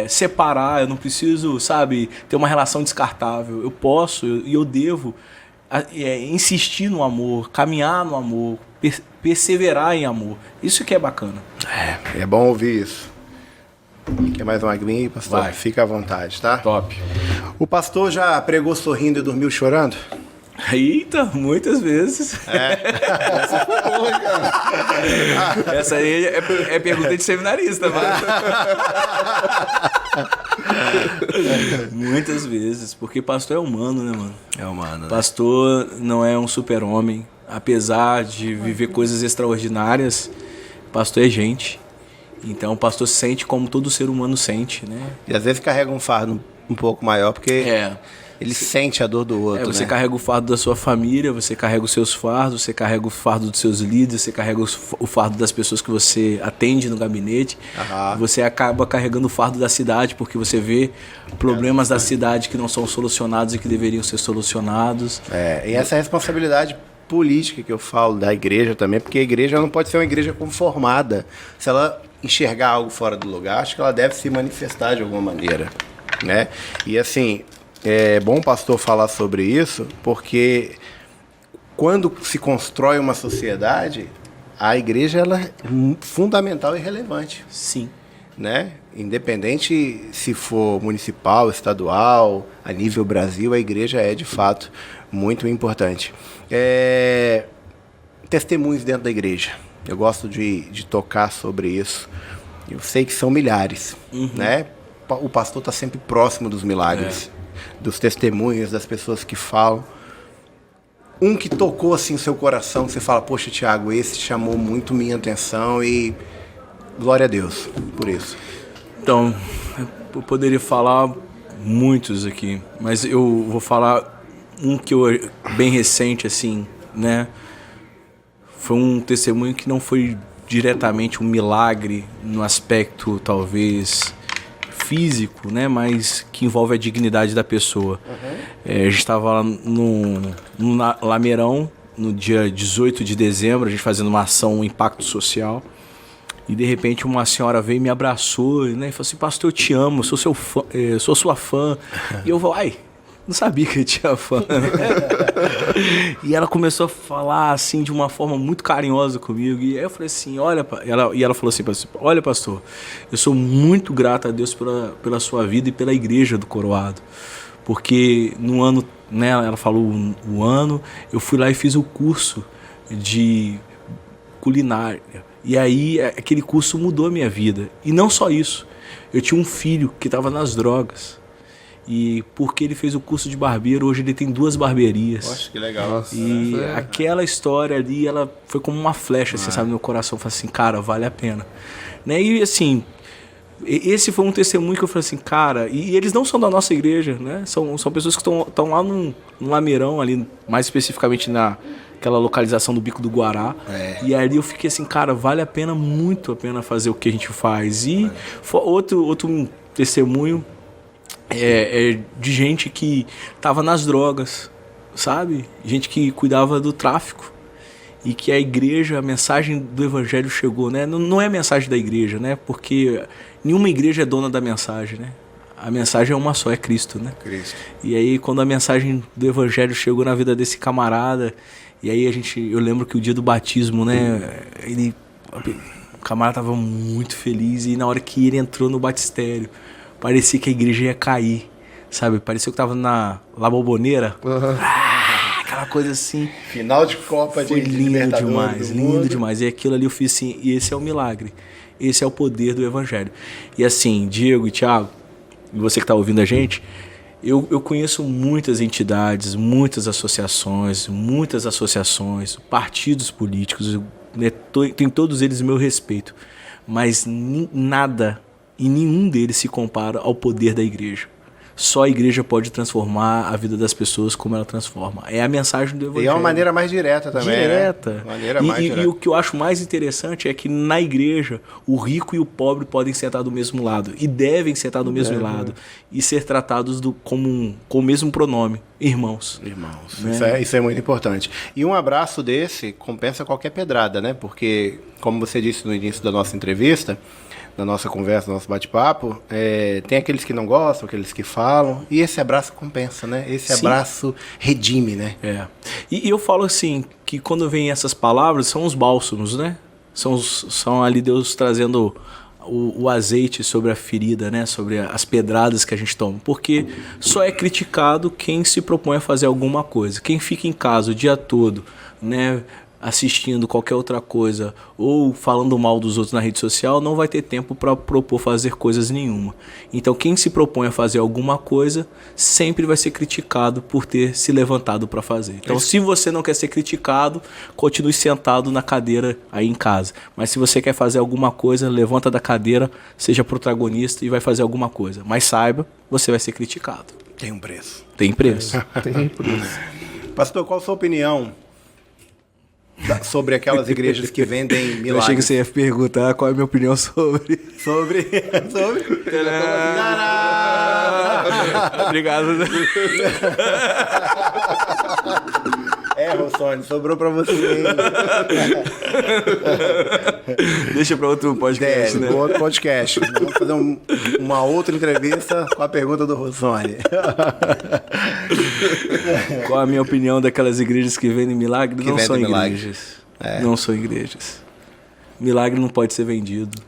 separar, eu não preciso, ter uma relação descartável. Eu posso e eu devo insistir no amor, caminhar no amor, perseverar em amor. Isso que é bacana. É bom ouvir isso. Quer mais uma aguinha, pastor? Vai. Fica à vontade, tá? Top. O pastor já pregou sorrindo e dormiu chorando? Eita, muitas vezes. Essa foi boa, cara. Essa aí é pergunta de seminarista, mano. Muitas vezes, porque pastor é humano, né, mano? É humano, né? Pastor não é um super-homem. Apesar de viver coisas extraordinárias, pastor é gente. Então o pastor sente como todo ser humano sente, né? E às vezes carrega um fardo um pouco maior, porque ele sente a dor do outro, você né? carrega o fardo da sua família, você carrega os seus fardos, você carrega o fardo dos seus líderes, você carrega o fardo das pessoas que você atende no gabinete. Você acaba carregando o fardo da cidade, porque você vê problemas da cidade que não são solucionados e que deveriam ser solucionados. E essa responsabilidade política que eu falo da igreja também, porque a igreja não pode ser uma igreja conformada. Se ela enxergar algo fora do lugar, acho que ela deve se manifestar de alguma maneira, né? E assim, é bom o pastor falar sobre isso, porque quando se constrói uma sociedade, a igreja ela é fundamental e relevante. Sim. Né? Independente se for municipal, estadual, a nível Brasil, a igreja é de fato muito importante. Testemunhos dentro da igreja. Eu gosto de tocar sobre isso. Eu sei que são milhares, né? O pastor está sempre próximo dos milagres, dos testemunhos, das pessoas que falam. Um que tocou assim o seu coração, que você fala, poxa, Tiago, esse chamou muito minha atenção e glória a Deus por isso. Então, eu poderia falar muitos aqui, mas eu vou falar um que bem recente, assim, né? Foi um testemunho que não foi diretamente um milagre no aspecto, talvez, físico, né? Mas que envolve a dignidade da pessoa. A gente estava lá no Lameirão, no dia 18 de dezembro, a gente fazendo uma ação, um impacto social. E de repente uma senhora veio e me abraçou, né? E falou assim, pastor, eu te amo, eu sou seu fã, sou sua fã. E eu vou, não sabia que eu tinha fã. E ela começou a falar assim de uma forma muito carinhosa comigo. E aí eu falei assim, olha, ela falou assim, olha, pastor, eu sou muito grato a Deus pela sua vida e pela igreja do Coroado. Porque no ano, né, ela falou o ano, eu fui lá e fiz o curso de culinária. E aí aquele curso mudou a minha vida. E não só isso, eu tinha um filho que estava nas drogas. E porque ele fez o curso de barbeiro, hoje ele tem 2 barbearias. Poxa, que legal. Nossa, E aquela história ali, ela foi como uma flecha, assim, sabe, no meu coração. Eu falei assim, cara, vale a pena. Né? E assim, esse foi um testemunho que eu falei assim, cara, e eles não são da nossa igreja, né? São pessoas que estão lá no Lameirão, ali, mais especificamente naquela localização do Bico do Guará. E ali eu fiquei assim, cara, vale a pena, muito a pena fazer o que a gente faz. E outro testemunho de gente que estava nas drogas, sabe? Gente que cuidava do tráfico. E que a igreja, a mensagem do evangelho chegou, né? Não é a mensagem da igreja, né? Porque nenhuma igreja é dona da mensagem, né? A mensagem é uma só, é Cristo, né? Cristo. E aí quando a mensagem do evangelho chegou na vida desse camarada, e aí eu lembro que o dia do batismo, né? O camarada tava muito feliz e na hora que ele entrou no batistério, parecia que a igreja ia cair, sabe? Parecia que tava na La Bombonera. Aquela coisa assim. Final de Copa foi de lindo Libertadores demais, do mundo. lindo demais. E aquilo ali eu fiz assim, e esse é o milagre. Esse é o poder do evangelho. E assim, Diego e Thiago, e você que está ouvindo a gente, eu conheço muitas entidades, muitas associações, partidos políticos, né, tem todos eles o meu respeito. Mas nada e nenhum deles se compara ao poder da igreja. Só a igreja pode transformar a vida das pessoas como ela transforma. É a mensagem do evangelho. E é uma maneira mais direta também, direta. Né? Maneira mais direta. E o que eu acho mais interessante é que na igreja o rico e o pobre podem sentar do mesmo lado. E devem sentar do mesmo lado. E ser tratados com o mesmo pronome. Irmãos. Irmãos. Né? Isso é muito importante. E um abraço desse compensa qualquer pedrada, né? Porque, como você disse no início da nossa entrevista, na nossa conversa, no nosso bate-papo, tem aqueles que não gostam, aqueles que falam, e esse abraço compensa, né? Esse abraço redime, né? E eu falo assim, que quando vem essas palavras, são os bálsamos, né? São ali Deus trazendo o azeite sobre a ferida, né? Sobre as pedradas que a gente toma. Porque só é criticado quem se propõe a fazer alguma coisa. Quem fica em casa o dia todo, né? Assistindo qualquer outra coisa ou falando mal dos outros na rede social, não vai ter tempo para propor fazer coisas nenhuma. Então quem se propõe a fazer alguma coisa sempre vai ser criticado por ter se levantado para fazer. Então se você não quer ser criticado, continue sentado na cadeira aí em casa. Mas se você quer fazer alguma coisa, levanta da cadeira, seja protagonista e vai fazer alguma coisa. Mas saiba, você vai ser criticado. Tem um preço. Tem preço. Tem preço. Pastor, qual a sua opinião sobre aquelas igrejas que vendem milagres? Eu achei que você ia perguntar qual é a minha opinião sobre. Obrigado. Rossoni, sobrou pra você. Deixa pra outro podcast, né? Outro podcast. Vamos fazer uma outra entrevista com a pergunta do Rossoni. Qual a minha opinião daquelas igrejas que vendem milagres? Não são igrejas. Não são igrejas. Milagre não pode ser vendido.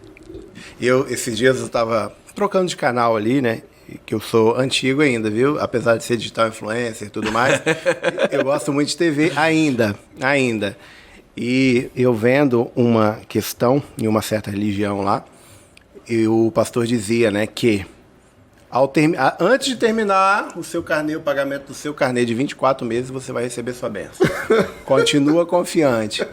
Esses dias eu estava trocando de canal ali, né? Que eu sou antigo ainda, viu? Apesar de ser digital influencer e tudo mais, eu gosto muito de TV ainda. E eu vendo uma questão em uma certa religião lá, e o pastor dizia, né, que antes de terminar o pagamento do seu carnê de 24 meses, você vai receber sua bênção. Continua confiante.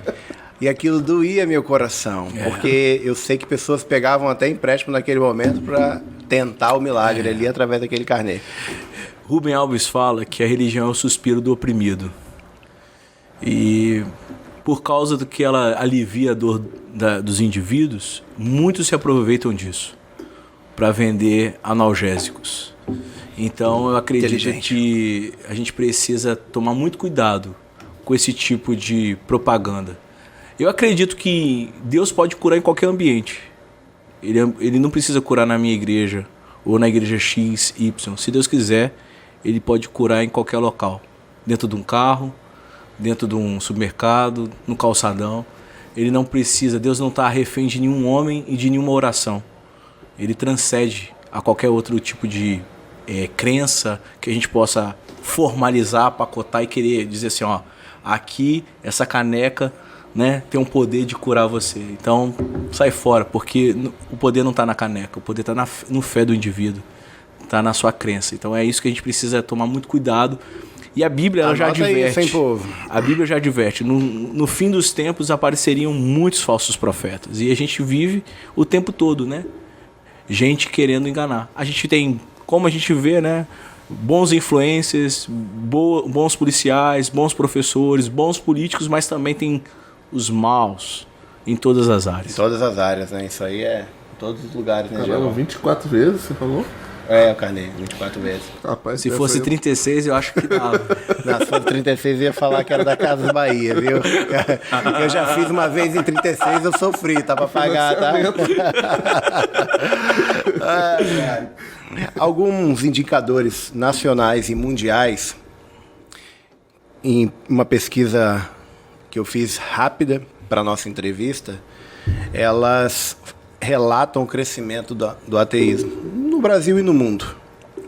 E aquilo doía meu coração, porque eu sei que pessoas pegavam até empréstimo naquele momento para tentar o milagre ali através daquele carnê. Rubem Alves fala que a religião é o suspiro do oprimido. E por causa do que ela alivia a dor dos indivíduos, muitos se aproveitam disso para vender analgésicos. Então eu acredito que a gente precisa tomar muito cuidado com esse tipo de propaganda. Eu acredito que Deus pode curar em qualquer ambiente. Ele não precisa curar na minha igreja ou na igreja X, Y. Se Deus quiser, ele pode curar em qualquer local. Dentro de um carro, dentro de um supermercado, no calçadão. Ele não precisa, Deus não está refém de nenhum homem e de nenhuma oração. Ele transcende a qualquer outro tipo de crença que a gente possa formalizar, pacotar e querer dizer assim, ó, aqui essa caneca, né, tem um poder de curar você. Então sai fora, porque o poder não está na caneca, o poder está no fé do indivíduo, está na sua crença. Então é isso que a gente precisa tomar muito cuidado. E a Bíblia ela já adverte. Isso, hein, povo? A Bíblia já adverte. No fim dos tempos apareceriam muitos falsos profetas. E a gente vive o tempo todo, né? Gente querendo enganar. A gente tem, como a gente vê, né? Bons influencers, bons policiais, bons professores, bons políticos, mas também tem os maus em todas as áreas. Em todas as áreas, né? Isso aí é em todos os lugares, né? Caramba, 24 vezes, você falou? É, eu carnei 24 vezes. Rapaz, se fosse 36, eu acho que dava. Se fosse 36, eu ia falar que era da Casas Bahia, viu? Eu já fiz uma vez em 36, eu sofri, tá pra pagar, tá? Alguns indicadores nacionais e mundiais, em uma pesquisa que eu fiz rápida para nossa entrevista, elas relatam o crescimento do ateísmo no Brasil e no mundo.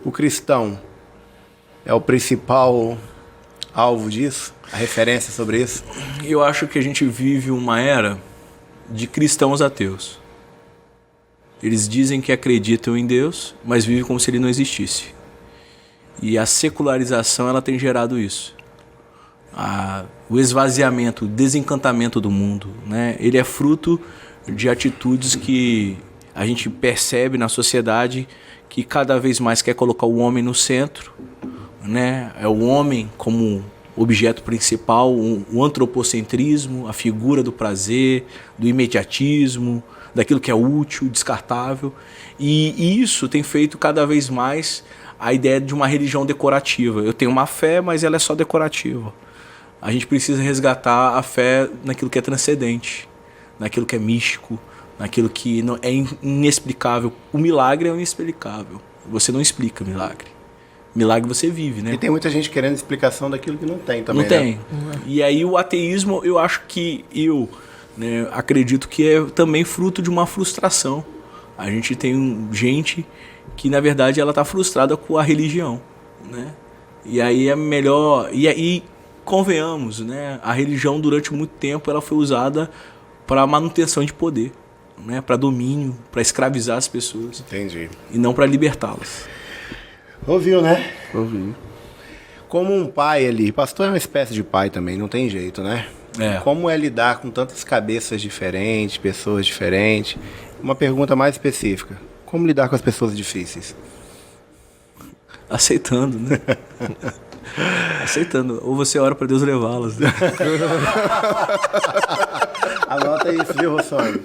O cristão é o principal alvo disso? A referência sobre isso? Eu acho que a gente vive uma era de cristãos ateus. Eles dizem que acreditam em Deus, mas vivem como se ele não existisse. E a secularização ela tem gerado isso. O esvaziamento, o desencantamento do mundo, né? Ele é fruto de atitudes que a gente percebe na sociedade que cada vez mais quer colocar o homem no centro, né? É o homem como objeto principal, o antropocentrismo, a figura do prazer, do imediatismo, daquilo que é útil, descartável. E isso tem feito cada vez mais a ideia de uma religião decorativa. Eu tenho uma fé, mas ela é só decorativa. A gente precisa resgatar a fé naquilo que é transcendente, naquilo que é místico, naquilo que não, é inexplicável. O milagre é inexplicável. Você não explica milagre. Milagre você vive, né? E tem muita gente querendo explicação daquilo que não tem também, não tem. E aí o ateísmo, eu acho que acredito que é também fruto de uma frustração. A gente tem gente que, na verdade, ela está frustrada com a religião, né? E aí é melhor... E aí, convenhamos, né? A religião, durante muito tempo, ela foi usada para manutenção de poder, né? Para domínio, para escravizar as pessoas. Entendi. E não para libertá-las. Ouviu, né? Ouvi. Como um pai ali, pastor é uma espécie de pai também, não tem jeito, né? Como é lidar com tantas cabeças diferentes, pessoas diferentes? Uma pergunta mais específica. Como lidar com as pessoas difíceis? Aceitando, né? Aceitando. Ou você ora para Deus levá-las. Né? Anota isso, viu, Rossoni?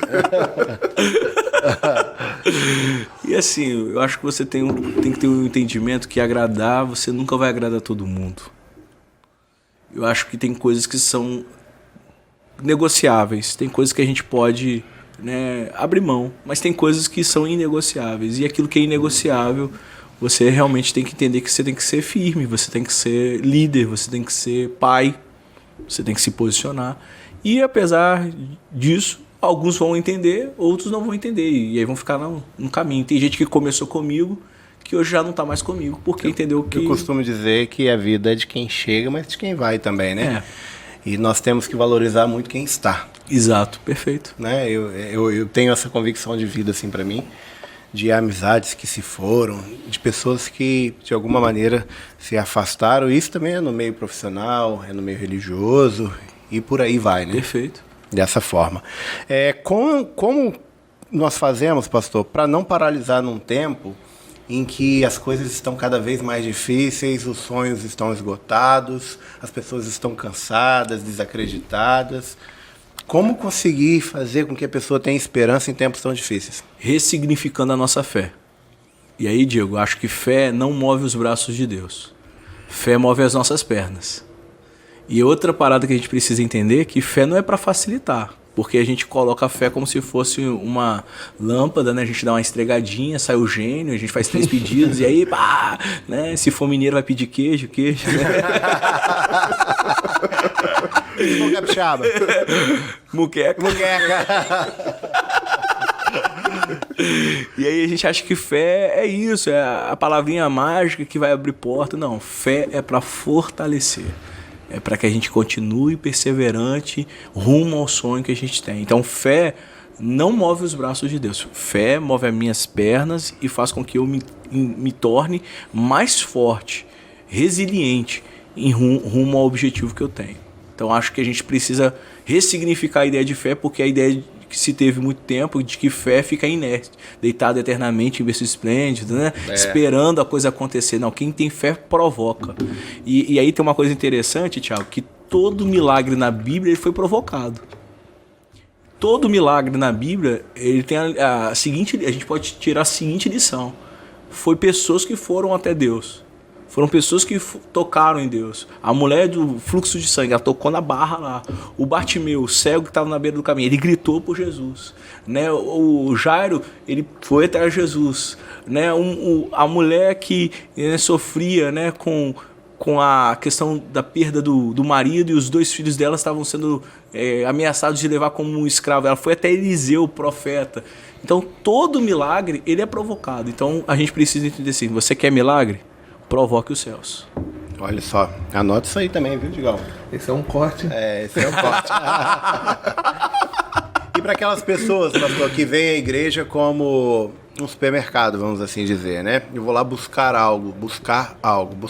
E assim, eu acho que você tem que ter um entendimento que agradar, você nunca vai agradar todo mundo. Eu acho que tem coisas que são negociáveis, tem coisas que a gente pode, né, abrir mão, mas tem coisas que são inegociáveis. E aquilo que é inegociável, você realmente tem que entender que você tem que ser firme, você tem que ser líder, você tem que ser pai, você tem que se posicionar. E apesar disso, alguns vão entender, outros não vão entender. E aí vão ficar no caminho. Tem gente que começou comigo, que hoje já não está mais comigo, porque entendeu que... Eu costumo dizer que a vida é de quem chega, mas de quem vai também, né? E nós temos que valorizar muito quem está. Exato, perfeito. Né? Eu tenho essa convicção de vida, assim, para mim, de amizades que se foram, de pessoas que, de alguma maneira, se afastaram. Isso também é no meio profissional, é no meio religioso, e por aí vai, né? Perfeito. Dessa forma. Como nós fazemos, pastor, para não paralisar num tempo em que as coisas estão cada vez mais difíceis, os sonhos estão esgotados, as pessoas estão cansadas, desacreditadas? Como conseguir fazer com que a pessoa tenha esperança em tempos tão difíceis? Ressignificando a nossa fé. E aí, Diego, acho que fé não move os braços de Deus. Fé move as nossas pernas. E outra parada que a gente precisa entender é que fé não é para facilitar. Porque a gente coloca a fé como se fosse uma lâmpada, né? A gente dá uma estregadinha, sai o gênio, a gente faz 3 pedidos e aí, pá, né? Se for mineiro vai pedir queijo, né? Se for capixaba. Muqueca. E aí a gente acha que fé é isso, é a palavrinha mágica que vai abrir porta. Não, fé é para fortalecer. É para que a gente continue perseverante rumo ao sonho que a gente tem. Então fé não move os braços de Deus. Fé move as minhas pernas e faz com que eu me torne mais forte, resiliente em rumo ao objetivo que eu tenho. Então acho que a gente precisa ressignificar a ideia de fé, porque a ideia que se teve muito tempo de que fé fica inerte, deitado eternamente em berço esplêndido, né? Esperando a coisa acontecer. Não, quem tem fé provoca. E aí tem uma coisa interessante, Thiago, que todo milagre na Bíblia ele foi provocado. Todo milagre na Bíblia ele tem a seguinte, a gente pode tirar a seguinte lição: foi pessoas que foram até Deus. Foram pessoas que tocaram em Deus. A mulher do fluxo de sangue, ela tocou na barra lá. O Bartimeu, o cego que estava na beira do caminho, ele gritou por Jesus. Né? O Jairo, ele foi até Jesus. Né? A mulher que sofria, né, com a questão da perda do marido, e os 2 filhos dela estavam sendo ameaçados de levar como um escravo. Ela foi até Eliseu, o profeta. Então, todo milagre, ele é provocado. Então, a gente precisa entender assim: você quer milagre? Provoque os céus. Olha só, anota isso aí também, viu, Digão? Esse é um corte. Esse é um corte. E para aquelas pessoas, pastor, que veem a igreja como um supermercado, vamos assim dizer, né? Eu vou lá buscar algo. Buscar algo.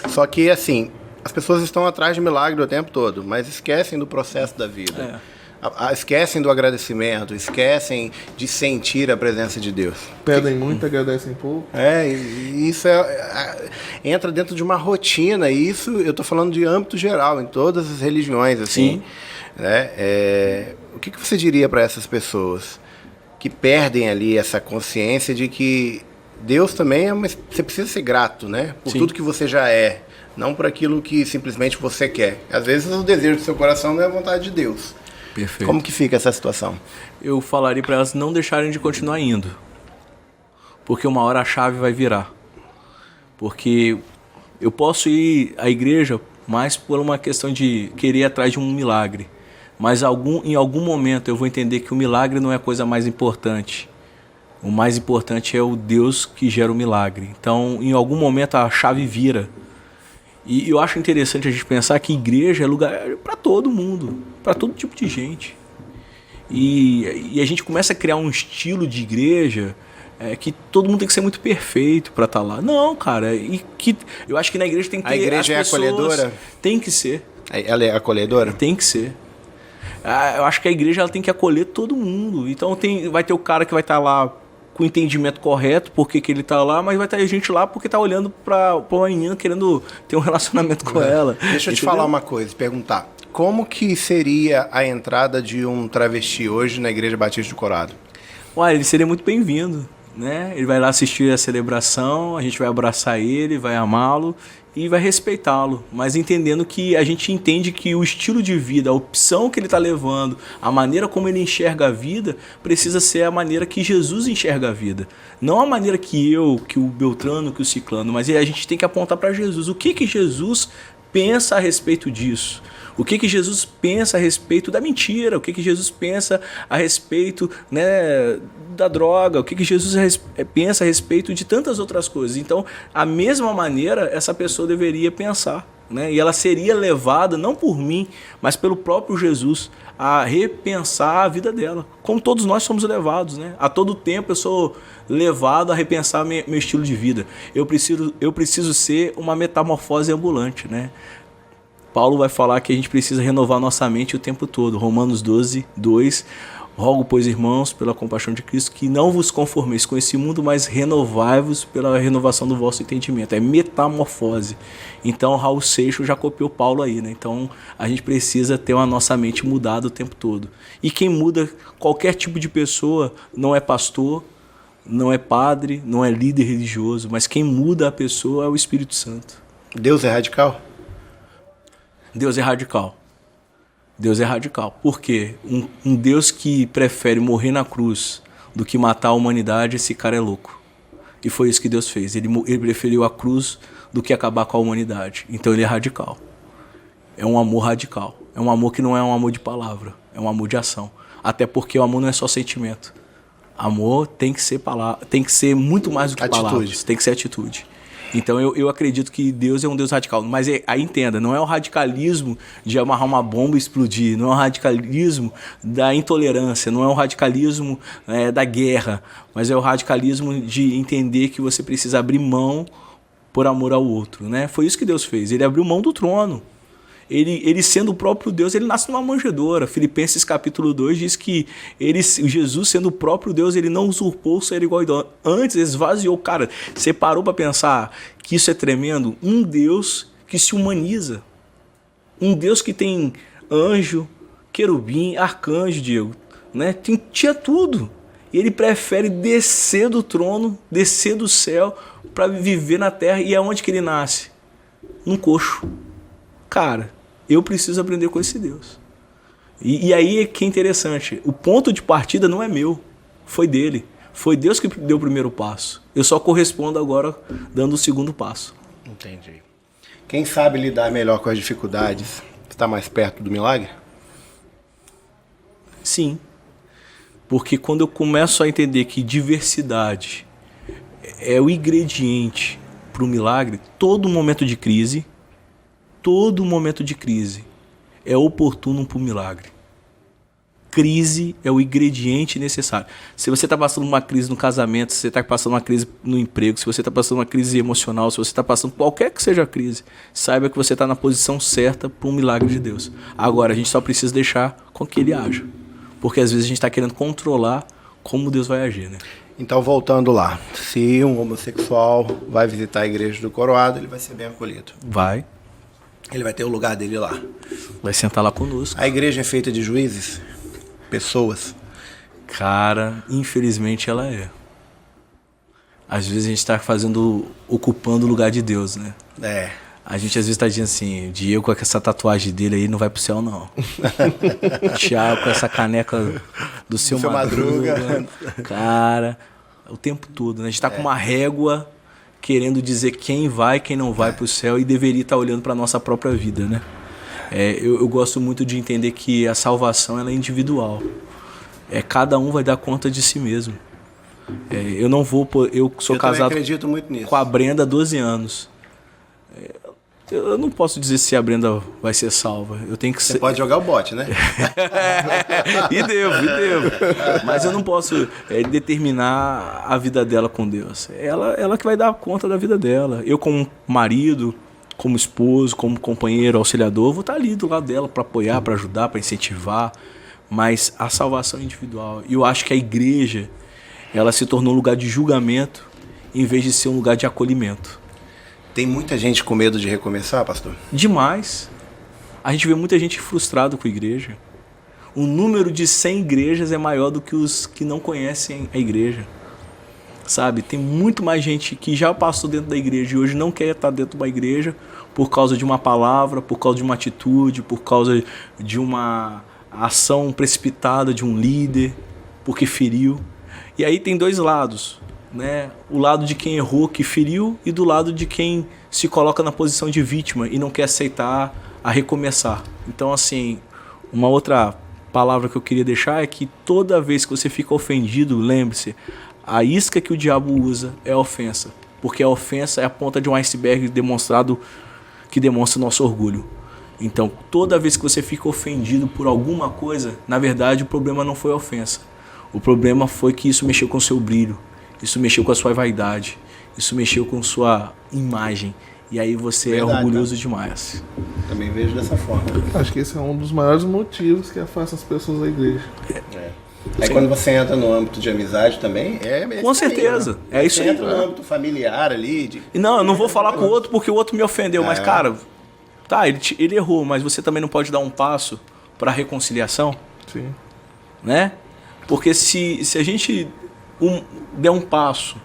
Só que, assim, as pessoas estão atrás de milagre o tempo todo, mas esquecem do processo da vida. Esquecem do agradecimento, esquecem de sentir a presença de Deus. Pedem muito, agradecem pouco. E isso entra dentro de uma rotina, e isso eu estou falando de âmbito geral, em todas as religiões, assim. Sim. Né? O que você diria para essas pessoas que perdem ali essa consciência de que Deus também você precisa ser grato, né? Por tudo que você já é, não por aquilo que simplesmente você quer. Às vezes o desejo do seu coração não é a vontade de Deus. Perfeito. Como que fica essa situação? Eu falaria para elas não deixarem de continuar indo, porque uma hora a chave vai virar. Porque eu posso ir à igreja mais por uma questão de querer ir atrás de um milagre, mas em algum momento eu vou entender que o milagre não é a coisa mais importante. O mais importante é o Deus que gera o milagre. Então, em algum momento a chave vira. E eu acho interessante a gente pensar que igreja é lugar para todo mundo, para todo tipo de gente. E a gente começa a criar um estilo de igreja que todo mundo tem que ser muito perfeito para estar lá. Não, cara. Eu acho que na igreja tem que ter... A igreja é acolhedora? Tem que ser. Ela é acolhedora? Tem que ser. Eu acho que a igreja ela tem que acolher todo mundo. Então vai ter o cara que vai estar lá com o entendimento correto, porque que ele está lá, mas vai ter gente lá porque está olhando para uma menina querendo ter um relacionamento com ela. Deixa eu te falar uma coisa, perguntar. Como que seria a entrada de um travesti hoje na Igreja Batista do Corado? Olha, ele seria muito bem-vindo, né? Ele vai lá assistir a celebração, a gente vai abraçar ele, vai amá-lo e vai respeitá-lo, mas entendendo que a gente entende que o estilo de vida, a opção que ele está levando, a maneira como ele enxerga a vida, precisa ser a maneira que Jesus enxerga a vida. Não a maneira que o Beltrano, que o Ciclano, mas a gente tem que apontar para Jesus. O que Jesus pensa a respeito disso? O que Jesus pensa a respeito da mentira? O que Jesus pensa a respeito, né, da droga? O que Jesus pensa a respeito de tantas outras coisas? Então, a mesma maneira, essa pessoa deveria pensar, né? E ela seria levada, não por mim, mas pelo próprio Jesus, a repensar a vida dela. Como todos nós somos levados, né? A todo tempo eu sou levado a repensar meu estilo de vida. Eu preciso ser uma metamorfose ambulante, né? Paulo vai falar que a gente precisa renovar nossa mente o tempo todo. Romanos 12, 2. Rogo, pois, irmãos, pela compaixão de Cristo, que não vos conformeis com esse mundo, mas renovai-vos pela renovação do vosso entendimento. É metamorfose. Então, Raul Seixas já copiou Paulo aí, né? Então, a gente precisa ter a nossa mente mudada o tempo todo. E quem muda qualquer tipo de pessoa não é pastor, não é padre, não é líder religioso, mas quem muda a pessoa é o Espírito Santo. Deus é radical? Deus é radical. Deus é radical. Por quê? Um Deus que prefere morrer na cruz do que matar a humanidade, esse cara é louco. E foi isso que Deus fez. Ele preferiu a cruz do que acabar com a humanidade. Então ele é radical. É um amor radical. É um amor que não é um amor de palavra. É um amor de ação. Até porque o amor não é só sentimento. Amor tem que ser palavra, tem que ser muito mais do que palavras. Tem que ser atitude. Então eu acredito que Deus é um Deus radical. Mas aí entenda, não é o radicalismo de amarrar uma bomba e explodir. Não é o radicalismo da intolerância. Não é o radicalismo da guerra. Mas é o radicalismo de entender que você precisa abrir mão por amor ao outro, né? Foi isso que Deus fez. Ele abriu mão do trono. Ele sendo o próprio Deus, ele nasce numa manjedoura. Filipenses capítulo 2 diz que Jesus sendo o próprio Deus, ele não usurpou ser igual a Deus. Antes esvaziou. Cara, você parou para pensar que isso é tremendo? Um Deus que se humaniza. Um Deus que tem anjo, querubim, arcanjo, Diego. Né? Tinha tudo. E ele prefere descer do trono, descer do céu para viver na terra. E aonde que ele nasce? Num coxo. Cara, eu preciso aprender com esse Deus. E aí é que é interessante. O ponto de partida não é meu, foi dele. Foi Deus que deu o primeiro passo. Eu só correspondo agora dando o segundo passo. Entendi. Quem sabe lidar melhor com as dificuldades está mais perto do milagre? Sim. Porque quando eu começo a entender que diversidade é o ingrediente para o milagre, todo momento de crise é oportuno para o milagre. Crise é o ingrediente necessário. Se você está passando uma crise no casamento, se você está passando uma crise no emprego, se você está passando uma crise emocional, se você está passando qualquer que seja a crise, saiba que você está na posição certa para um milagre de Deus. Agora, a gente só precisa deixar com que ele haja. Porque às vezes a gente está querendo controlar como Deus vai agir, né? Então, voltando lá. Se um homossexual vai visitar a igreja do Coroado, ele vai ser bem acolhido. Vai. Ele vai ter o lugar dele lá. Vai sentar lá conosco. A igreja é feita de juízes? Pessoas? Cara, infelizmente ela é. Às vezes a gente está ocupando o lugar de Deus, né? É. A gente às vezes está dizendo assim, Diego com essa tatuagem dele aí não vai pro céu não. Thiago com essa caneca do seu Madruga. Cara, o tempo todo, né? A gente está com uma régua querendo dizer quem vai, quem não vai para o céu e deveria estar olhando para a nossa própria vida, né? Eu gosto muito de entender que a salvação ela é individual. Cada um vai dar conta de si mesmo. Eu sou casado acredito muito nisso. Com a Brenda há 12 anos. Eu não posso dizer se a Brenda vai ser salva. Você pode jogar o bote, né? E devo. Mas eu não posso determinar a vida dela com Deus. Ela que vai dar conta da vida dela. Eu como marido, como esposo, como companheiro, auxiliador, vou estar ali do lado dela para apoiar, para ajudar, para incentivar. Mas a salvação é individual. E eu acho que a igreja ela se tornou um lugar de julgamento em vez de ser um lugar de acolhimento. Tem muita gente com medo de recomeçar, pastor? Demais. A gente vê muita gente frustrada com a igreja. O número de 100 igrejas é maior do que os que não conhecem a igreja. Sabe? Tem muito mais gente que já passou dentro da igreja e hoje não quer estar dentro de uma igreja por causa de uma palavra, por causa de uma atitude, por causa de uma ação precipitada de um líder, porque feriu. E aí tem dois lados. Né? O lado de quem errou, que feriu, e do lado de quem se coloca na posição de vítima e não quer aceitar a recomeçar. Então, assim, uma outra palavra que eu queria deixar é que toda vez que você fica ofendido, lembre-se, a isca que o diabo usa é a ofensa, porque a ofensa é a ponta de um iceberg que demonstra o nosso orgulho. Então, toda vez que você fica ofendido por alguma coisa, na verdade o problema não foi a ofensa. O problema foi que isso mexeu com o seu brilho. Isso mexeu com a sua vaidade. Isso mexeu com sua imagem. E aí você é orgulhoso demais. Também vejo dessa forma. Acho que esse é um dos maiores motivos que afasta as pessoas da igreja. Aí quando você entra no âmbito de amizade também, com certeza. Aí, né? É isso aí. Você entra no âmbito familiar ali. Não, eu não vou falar com o outro porque o outro me ofendeu. Mas, cara, tá, ele errou, mas você também não pode dar um passo para a reconciliação? Sim. Né? Porque se a gente der um passo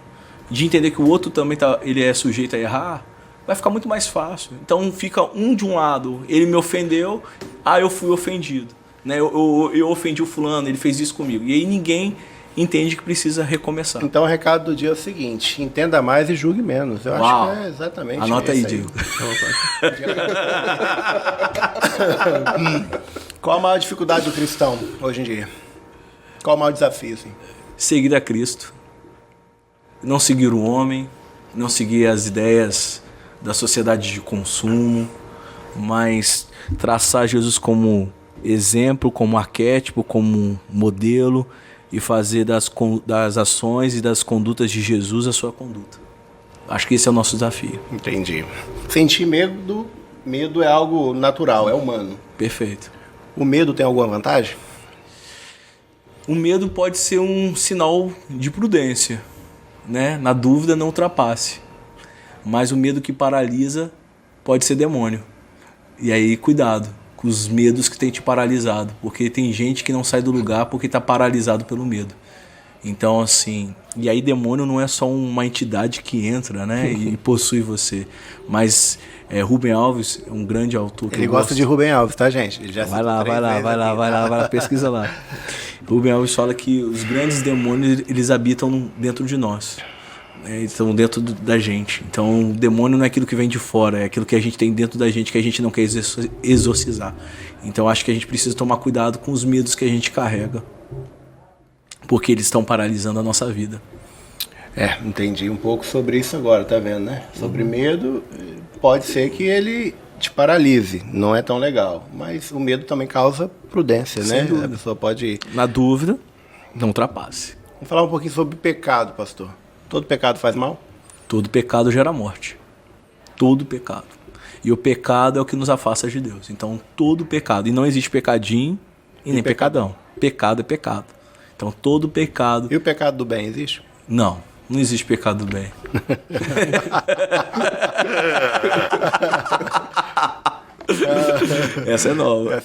de entender que o outro também ele é sujeito a errar, vai ficar muito mais fácil. Então fica um de um lado, ele me ofendeu, eu fui ofendido. Né? Eu ofendi o fulano, ele fez isso comigo. E aí ninguém entende que precisa recomeçar. Então o recado do dia é o seguinte: entenda mais e julgue menos. Eu acho que é exatamente isso. Anota aí, Diego. Qual a maior dificuldade do cristão hoje em dia? Qual o maior desafio? Assim? Seguir a Cristo. Não seguir o homem, não seguir as ideias da sociedade de consumo, mas traçar Jesus como exemplo, como arquétipo, como modelo e fazer das ações e das condutas de Jesus a sua conduta. Acho que esse é o nosso desafio. Entendi. Sentir medo é algo natural, é humano. Perfeito. O medo tem alguma vantagem? O medo pode ser um sinal de prudência, né? Na dúvida, não ultrapasse. Mas o medo que paralisa pode ser demônio. E aí, cuidado com os medos que tem te paralisado, porque tem gente que não sai do lugar porque está paralisado pelo medo. Então, assim, e aí demônio não é só uma entidade que entra, né, e possui você, mas Rubem Alves é um grande autor. Ele gosta de Rubem Alves, tá, gente? Ele já vai lá, pesquisa lá. Rubem Alves fala que os grandes demônios, eles habitam dentro de nós. Estão dentro da gente. Então o demônio não é aquilo que vem de fora, é aquilo que a gente tem dentro da gente que a gente não quer exorcizar. Então acho que a gente precisa tomar cuidado com os medos que a gente carrega, porque eles estão paralisando a nossa vida. Entendi um pouco sobre isso agora, tá vendo, né? Sobre medo, pode ser que ele te paralise, não é tão legal, mas o medo também causa prudência, né? A pessoa pode... Na dúvida, não ultrapasse. Vamos falar um pouquinho sobre pecado, pastor. Todo pecado faz mal? Todo pecado gera morte. Todo pecado. E o pecado é o que nos afasta de Deus. Então, todo pecado. E não existe pecadinho e nem pecadão. Pecado é pecado. Então, todo pecado... E o pecado do bem existe? Não existe pecado do bem. Essa é nova.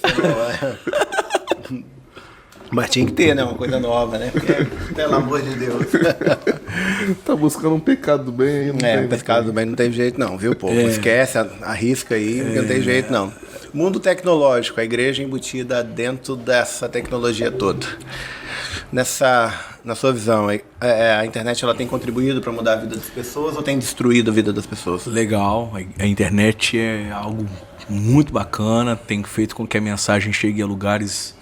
Mas tinha que ter, né? Uma coisa nova, né? Porque, pelo amor de Deus. Tá buscando um pecado do bem aí, não tem. Pecado do bem não tem jeito não, viu, povo? Esquece, arrisca aí, porque não tem jeito não. Mundo tecnológico, a igreja embutida dentro dessa tecnologia toda. Na sua visão, a internet ela tem contribuído para mudar a vida das pessoas ou tem destruído a vida das pessoas? Legal, a internet é algo muito bacana, tem feito com que a mensagem chegue a lugares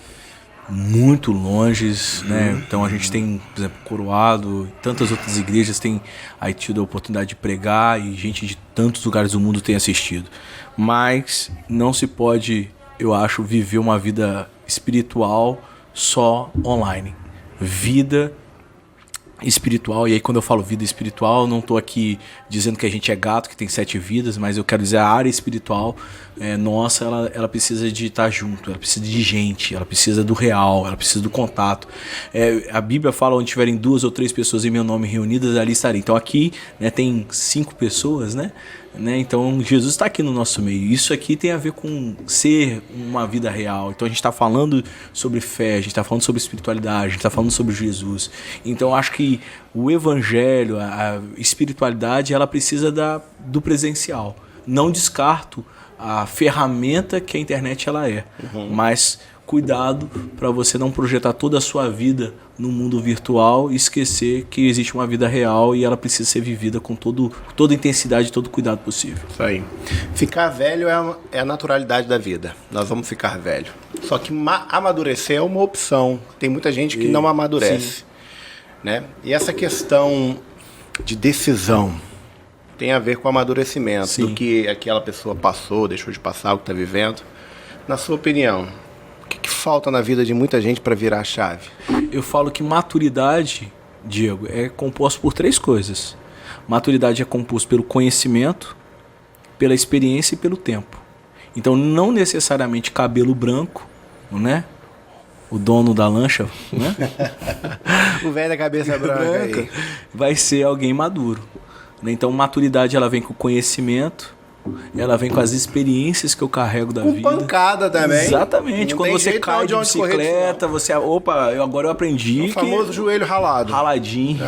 muito longes, né? Então a gente tem, por exemplo, Coroado, tantas outras igrejas têm aí tido a oportunidade de pregar e gente de tantos lugares do mundo tem assistido. Mas não se pode, eu acho, viver uma vida espiritual só online. Vida espiritual, e aí quando eu falo vida espiritual, eu não estou aqui dizendo que a gente é gato, que tem 7 vidas, mas eu quero dizer a área espiritual nossa, ela precisa de estar junto, ela precisa de gente, ela precisa do real, ela precisa do contato. A Bíblia fala, onde tiverem 2 ou 3 pessoas em meu nome reunidas, ali estarei. Então aqui, né, tem 5 pessoas, né? Então Jesus está aqui no nosso meio. Isso aqui tem a ver com ser uma vida real. Então a gente está falando sobre fé, a gente está falando sobre espiritualidade, a gente está falando sobre Jesus. Então eu acho que o evangelho, a espiritualidade, ela precisa do presencial. Não descarto a ferramenta que a internet ela é, mas cuidado para você não projetar toda a sua vida no mundo virtual e esquecer que existe uma vida real e ela precisa ser vivida com toda a intensidade e todo o cuidado possível. Isso aí. Ficar velho é a naturalidade da vida. Nós vamos ficar velho. Só que amadurecer é uma opção. Tem muita gente que não amadurece. Né? E essa questão de decisão tem a ver com o amadurecimento do que aquela pessoa passou, deixou de passar, o que está vivendo. Na sua opinião, o que falta na vida de muita gente para virar a chave? Eu falo que maturidade, Diego, é composto por 3 coisas. Maturidade é composto pelo conhecimento, pela experiência e pelo tempo. Então, não necessariamente cabelo branco, né? O dono da lancha, né? O velho da cabeça branca aí. Vai ser alguém maduro. Então, maturidade ela vem com conhecimento, ela vem com as experiências que eu carrego da Com vida. pancada também. Exatamente. Não Quando tem você jeito cai de onde correr bicicleta, disso, você... Opa, agora eu aprendi O famoso joelho ralado. raladinho.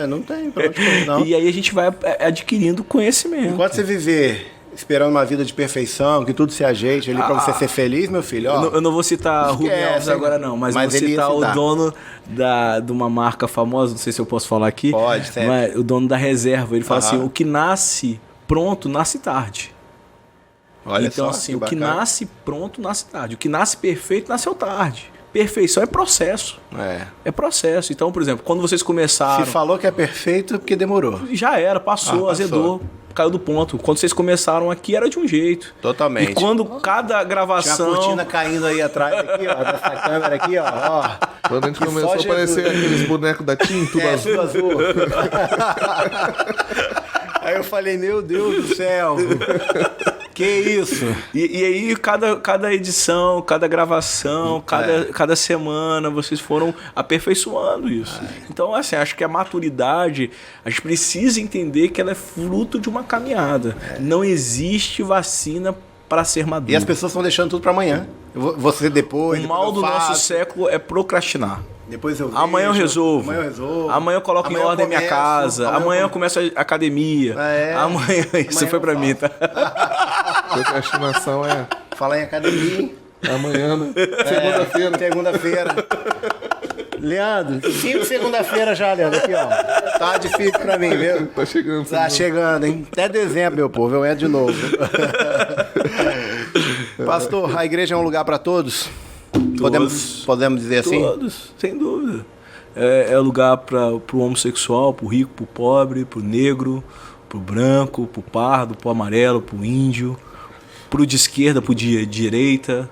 Não tem pra onde correr, não. E aí a gente vai adquirindo conhecimento. Enquanto você viver esperando uma vida de perfeição, que tudo se ajeite ali pra você ser feliz, meu filho, ó. Eu não vou citar Rubem Alves agora não, mas vou ele ia citar o citar. dono de uma marca famosa, não sei se eu posso falar aqui. Pode, sempre. Mas o dono da Reserva, ele fala Aham. assim, o que nasce pronto, nasce tarde. Olha Então só, assim, o que bacana. nasce pronto, nasce tarde. O que nasce perfeito, nasceu tarde. Perfeição é processo. É processo. Então, por exemplo, quando vocês começaram... Se falou que é perfeito, porque demorou. Já era, passou, azedou, caiu do ponto. Quando vocês começaram aqui, era de um jeito. Totalmente. E quando cada Tinha a gravação... cortina caindo aí atrás, aqui, ó, dessa câmera aqui, ó. Quando a gente Que começou só a aparecer Jesus. aqueles bonecos da TIM, tudo azul. Tudo azul. Aí eu falei, meu Deus do céu. Que isso? E aí, cada edição, cada gravação, cada semana, vocês foram aperfeiçoando isso. Então, assim, acho que a maturidade, a gente precisa entender que ela é fruto de uma caminhada. Não existe vacina para ser maduro. E as pessoas estão deixando tudo pra amanhã. Você depois. O mal do depois eu nosso faço, século é procrastinar. Depois eu vejo, Amanhã eu resolvo. Amanhã eu resolvo. Amanhã eu coloco Amanhã em eu ordem minha começo, casa. Amanhã eu começo a academia. Amanhã isso Amanhã foi eu pra mim, faço. tá? Procrastinação é Falar em academia, hein? amanhã, né? Segunda-feira. Segunda-feira. Leandro, 5 segunda-feira já, Leandro. Aqui, ó. Tá difícil pra mim, viu? Tá chegando. Tá chegando, hein? Até dezembro, meu povo. Eu entro de novo. Pastor, a igreja é um lugar pra todos? Podemos dizer assim? Todos, sem dúvida. É lugar para o homossexual, para o rico, para o pobre, para o negro, para o branco, para o pardo, para o amarelo, para o índio, para o de esquerda, para o de direita.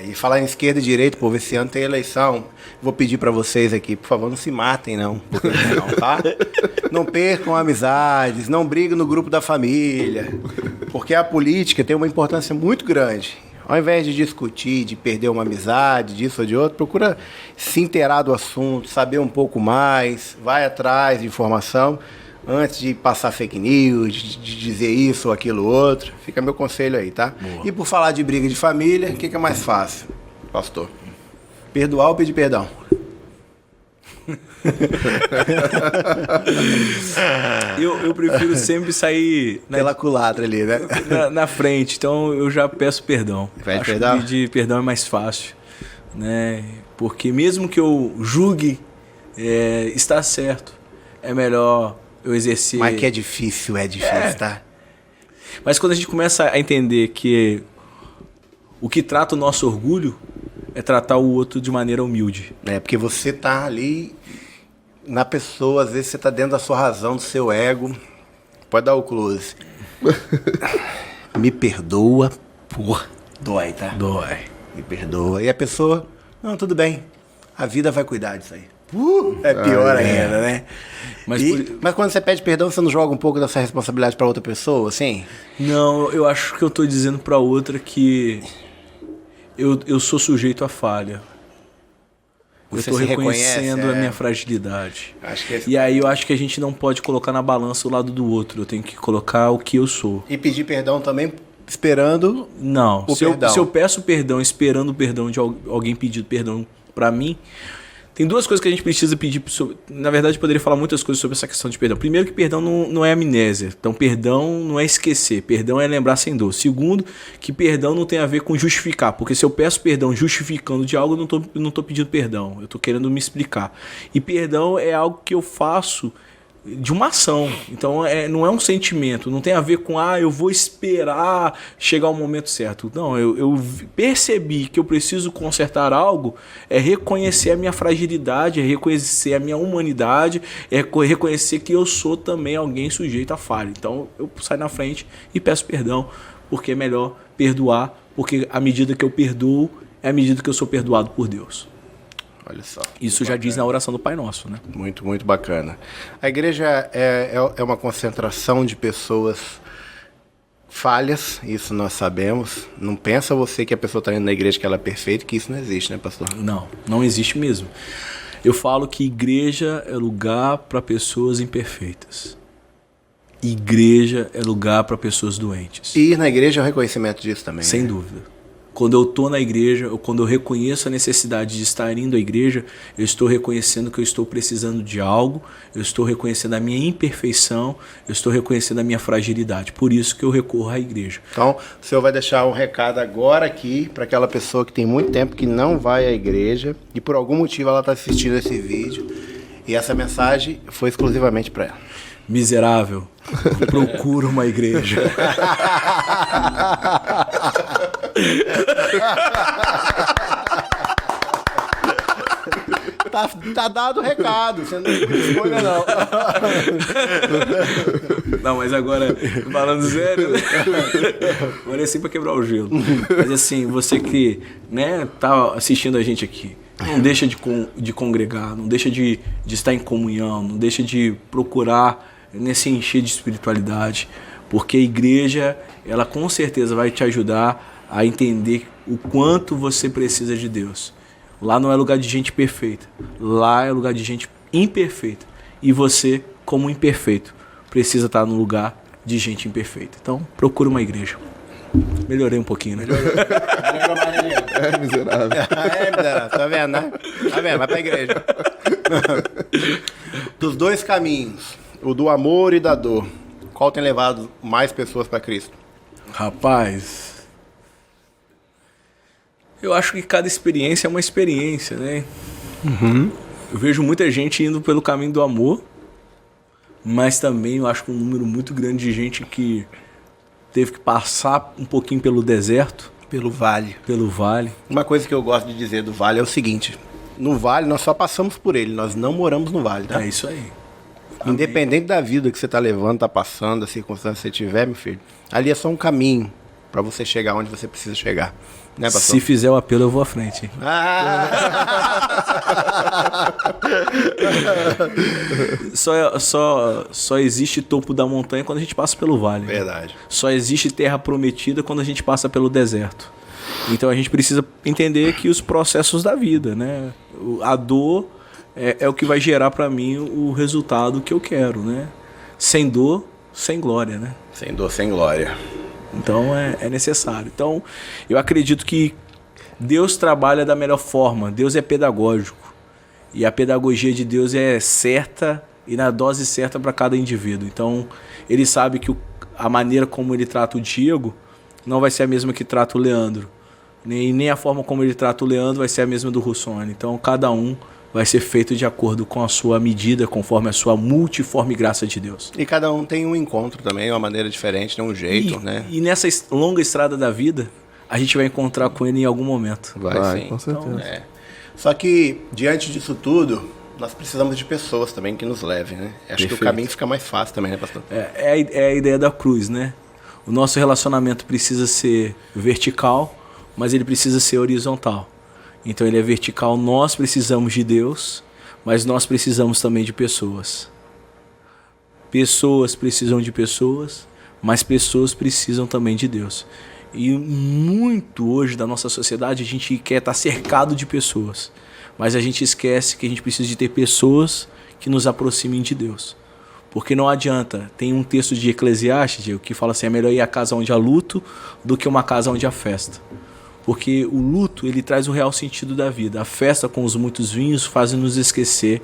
E falar em esquerda e direita, povo, esse ano tem eleição. Vou pedir pra vocês aqui, por favor, não se matem, não. Não, tá? Não percam amizades, não briguem no grupo da família. Porque a política tem uma importância muito grande. Ao invés de discutir, de perder uma amizade, disso ou de outro, procura se inteirar do assunto, saber um pouco mais, vai atrás de informação, antes de passar fake news, de dizer isso ou aquilo outro. Fica meu conselho aí, tá? Boa. E por falar de briga de família, o que é mais fácil, pastor? Perdoar ou pedir perdão? Eu prefiro sempre sair Pela culatra ali, né? na frente, então eu já peço perdão. Pede Acho perdão? que pedir perdão é mais fácil, né? Porque mesmo que eu julgue estar certo, é melhor eu exercer... Mas que é difícil, tá? Mas quando a gente começa a entender que o que trata o nosso orgulho é tratar o outro de maneira humilde. Porque você tá ali na pessoa, às vezes você tá dentro da sua razão, do seu ego. Pode dar o close. Me perdoa, dói, tá? Dói. Me perdoa. E a pessoa, não, tudo bem, a vida vai cuidar disso aí. É pior ainda, né? Mas Mas quando você pede perdão, você não joga um pouco dessa responsabilidade pra outra pessoa, assim? Não, eu acho que eu tô dizendo pra outra que eu sou sujeito à falha. Você eu tô se reconhecendo reconhece, a minha fragilidade. Acho que esse- E aí eu acho que a gente não pode colocar na balança o lado do outro. Eu tenho que colocar o que eu sou. E pedir perdão também, esperando Não, o se eu perdão. peço perdão esperando o perdão de alguém pedir perdão pra mim, tem duas coisas que a gente precisa pedir. Na verdade, eu poderia falar muitas coisas sobre essa questão de perdão. Primeiro, que perdão não é amnésia. Então, perdão não é esquecer. Perdão é lembrar sem dor. Segundo, que perdão não tem a ver com justificar. Porque se eu peço perdão justificando de algo, eu não tô pedindo perdão. Eu tô querendo me explicar. E perdão é algo que eu faço de uma ação. Então não é um sentimento, não tem a ver com eu vou esperar chegar o momento certo. Não, eu percebi que eu preciso consertar algo, é reconhecer a minha fragilidade, é reconhecer a minha humanidade, é reconhecer que eu sou também alguém sujeito a falha. Então eu saio na frente e peço perdão, porque é melhor perdoar, porque à medida que eu perdoo, é à medida que eu sou perdoado por Deus. Olha só. Isso já diz na oração do Pai Nosso, né? Muito, muito bacana. A igreja é uma concentração de pessoas falhas, isso nós sabemos. Não pensa você que a pessoa está indo na igreja que ela é perfeita, que isso não existe, né, pastor? Não existe mesmo. Eu falo que igreja é lugar para pessoas imperfeitas. Igreja é lugar para pessoas doentes. E ir na igreja é o reconhecimento disso também. Sem dúvida. Quando eu estou na igreja, ou quando eu reconheço a necessidade de estar indo à igreja, eu estou reconhecendo que eu estou precisando de algo, eu estou reconhecendo a minha imperfeição, eu estou reconhecendo a minha fragilidade. Por isso que eu recorro à igreja. Então, o senhor vai deixar um recado agora aqui para aquela pessoa que tem muito tempo que não vai à igreja e por algum motivo ela está assistindo esse vídeo e essa mensagem foi exclusivamente para ela. Miserável, procura uma igreja. Tá dado o recado, você não escolha não. Não, mas agora, falando sério, agora é assim pra quebrar o gelo. Mas assim, você que, né, tá assistindo a gente aqui, não deixa de congregar, não deixa de estar em comunhão, não deixa de procurar se encher de espiritualidade, porque a igreja, ela com certeza vai te ajudar a entender o quanto você precisa de Deus. Lá não é lugar de gente perfeita, lá é lugar de gente imperfeita. E você, como imperfeito, precisa estar no lugar de gente imperfeita. Então, procura uma igreja. Melhorei um pouquinho, né? É miserável. É, miserável. Tá vendo, né? Tá vendo? Vai pra igreja. Dos dois caminhos, o do amor e da dor, qual tem levado mais pessoas para Cristo? Rapaz, eu acho que cada experiência é uma experiência, né? Uhum. Eu vejo muita gente indo pelo caminho do amor, mas também eu acho que um número muito grande de gente que teve que passar um pouquinho pelo deserto. Pelo vale. Pelo vale. Uma coisa que eu gosto de dizer do vale é o seguinte: no vale nós só passamos por ele, nós não moramos no vale, tá? É isso aí. Independente da vida que você tá levando, tá passando, da circunstância que você tiver, meu filho, ali é só um caminho para você chegar onde você precisa chegar. Né, pastor? Se fizer o apelo, eu vou à frente. Só existe topo da montanha quando a gente passa pelo vale. Verdade. Só existe terra prometida quando a gente passa pelo deserto. Então a gente precisa entender que os processos da vida, né? A dor é o que vai gerar para mim o resultado que eu quero, né? Sem dor, sem glória, né? Sem dor, sem glória. Então é necessário. Então eu acredito que Deus trabalha da melhor forma. Deus é pedagógico. E a pedagogia de Deus é certa e na dose certa para cada indivíduo. Então ele sabe que a maneira como ele trata o Diego não vai ser a mesma que trata o Leandro. Nem a forma como ele trata o Leandro vai ser a mesma do Russone. Então cada um vai ser feito de acordo com a sua medida, conforme a sua multiforme graça de Deus. E cada um tem um encontro também, uma maneira diferente, um jeito, né? E nessa longa estrada da vida, a gente vai encontrar com ele em algum momento. Vai sim. Com certeza. Então, Só que, diante disso tudo, nós precisamos de pessoas também que nos levem, né? Acho Perfeito. que o caminho fica mais fácil também, né, pastor? É a ideia da cruz, né? O nosso relacionamento precisa ser vertical, mas ele precisa ser horizontal. Então ele é vertical, nós precisamos de Deus, mas nós precisamos também de pessoas. Pessoas precisam de pessoas, mas pessoas precisam também de Deus. E muito hoje da nossa sociedade a gente quer estar cercado de pessoas, mas a gente esquece que a gente precisa de ter pessoas que nos aproximem de Deus. Porque não adianta, tem um texto de Eclesiastes, Diego, que fala assim, é melhor ir à casa onde há luto do que uma casa onde há festa. Porque o luto, ele traz o real sentido da vida. A festa com os muitos vinhos faz-nos esquecer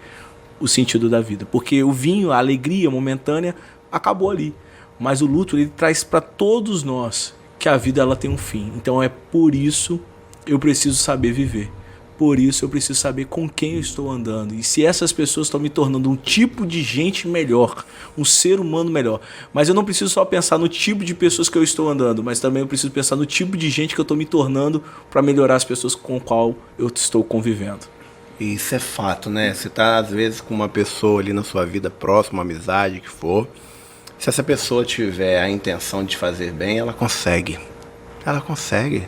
o sentido da vida. Porque o vinho, a alegria momentânea, acabou ali. Mas o luto, ele traz para todos nós que a vida ela tem um fim. Então é por isso eu preciso saber viver. Por isso eu preciso saber com quem eu estou andando. E se essas pessoas estão me tornando um tipo de gente melhor, um ser humano melhor. Mas eu não preciso só pensar no tipo de pessoas que eu estou andando, mas também eu preciso pensar no tipo de gente que eu estou me tornando para melhorar as pessoas com as quais eu estou convivendo. Isso é fato, né? Você tá, às vezes, com uma pessoa ali na sua vida próxima, uma amizade, que for. Se essa pessoa tiver a intenção de te fazer bem, ela consegue. Ela consegue.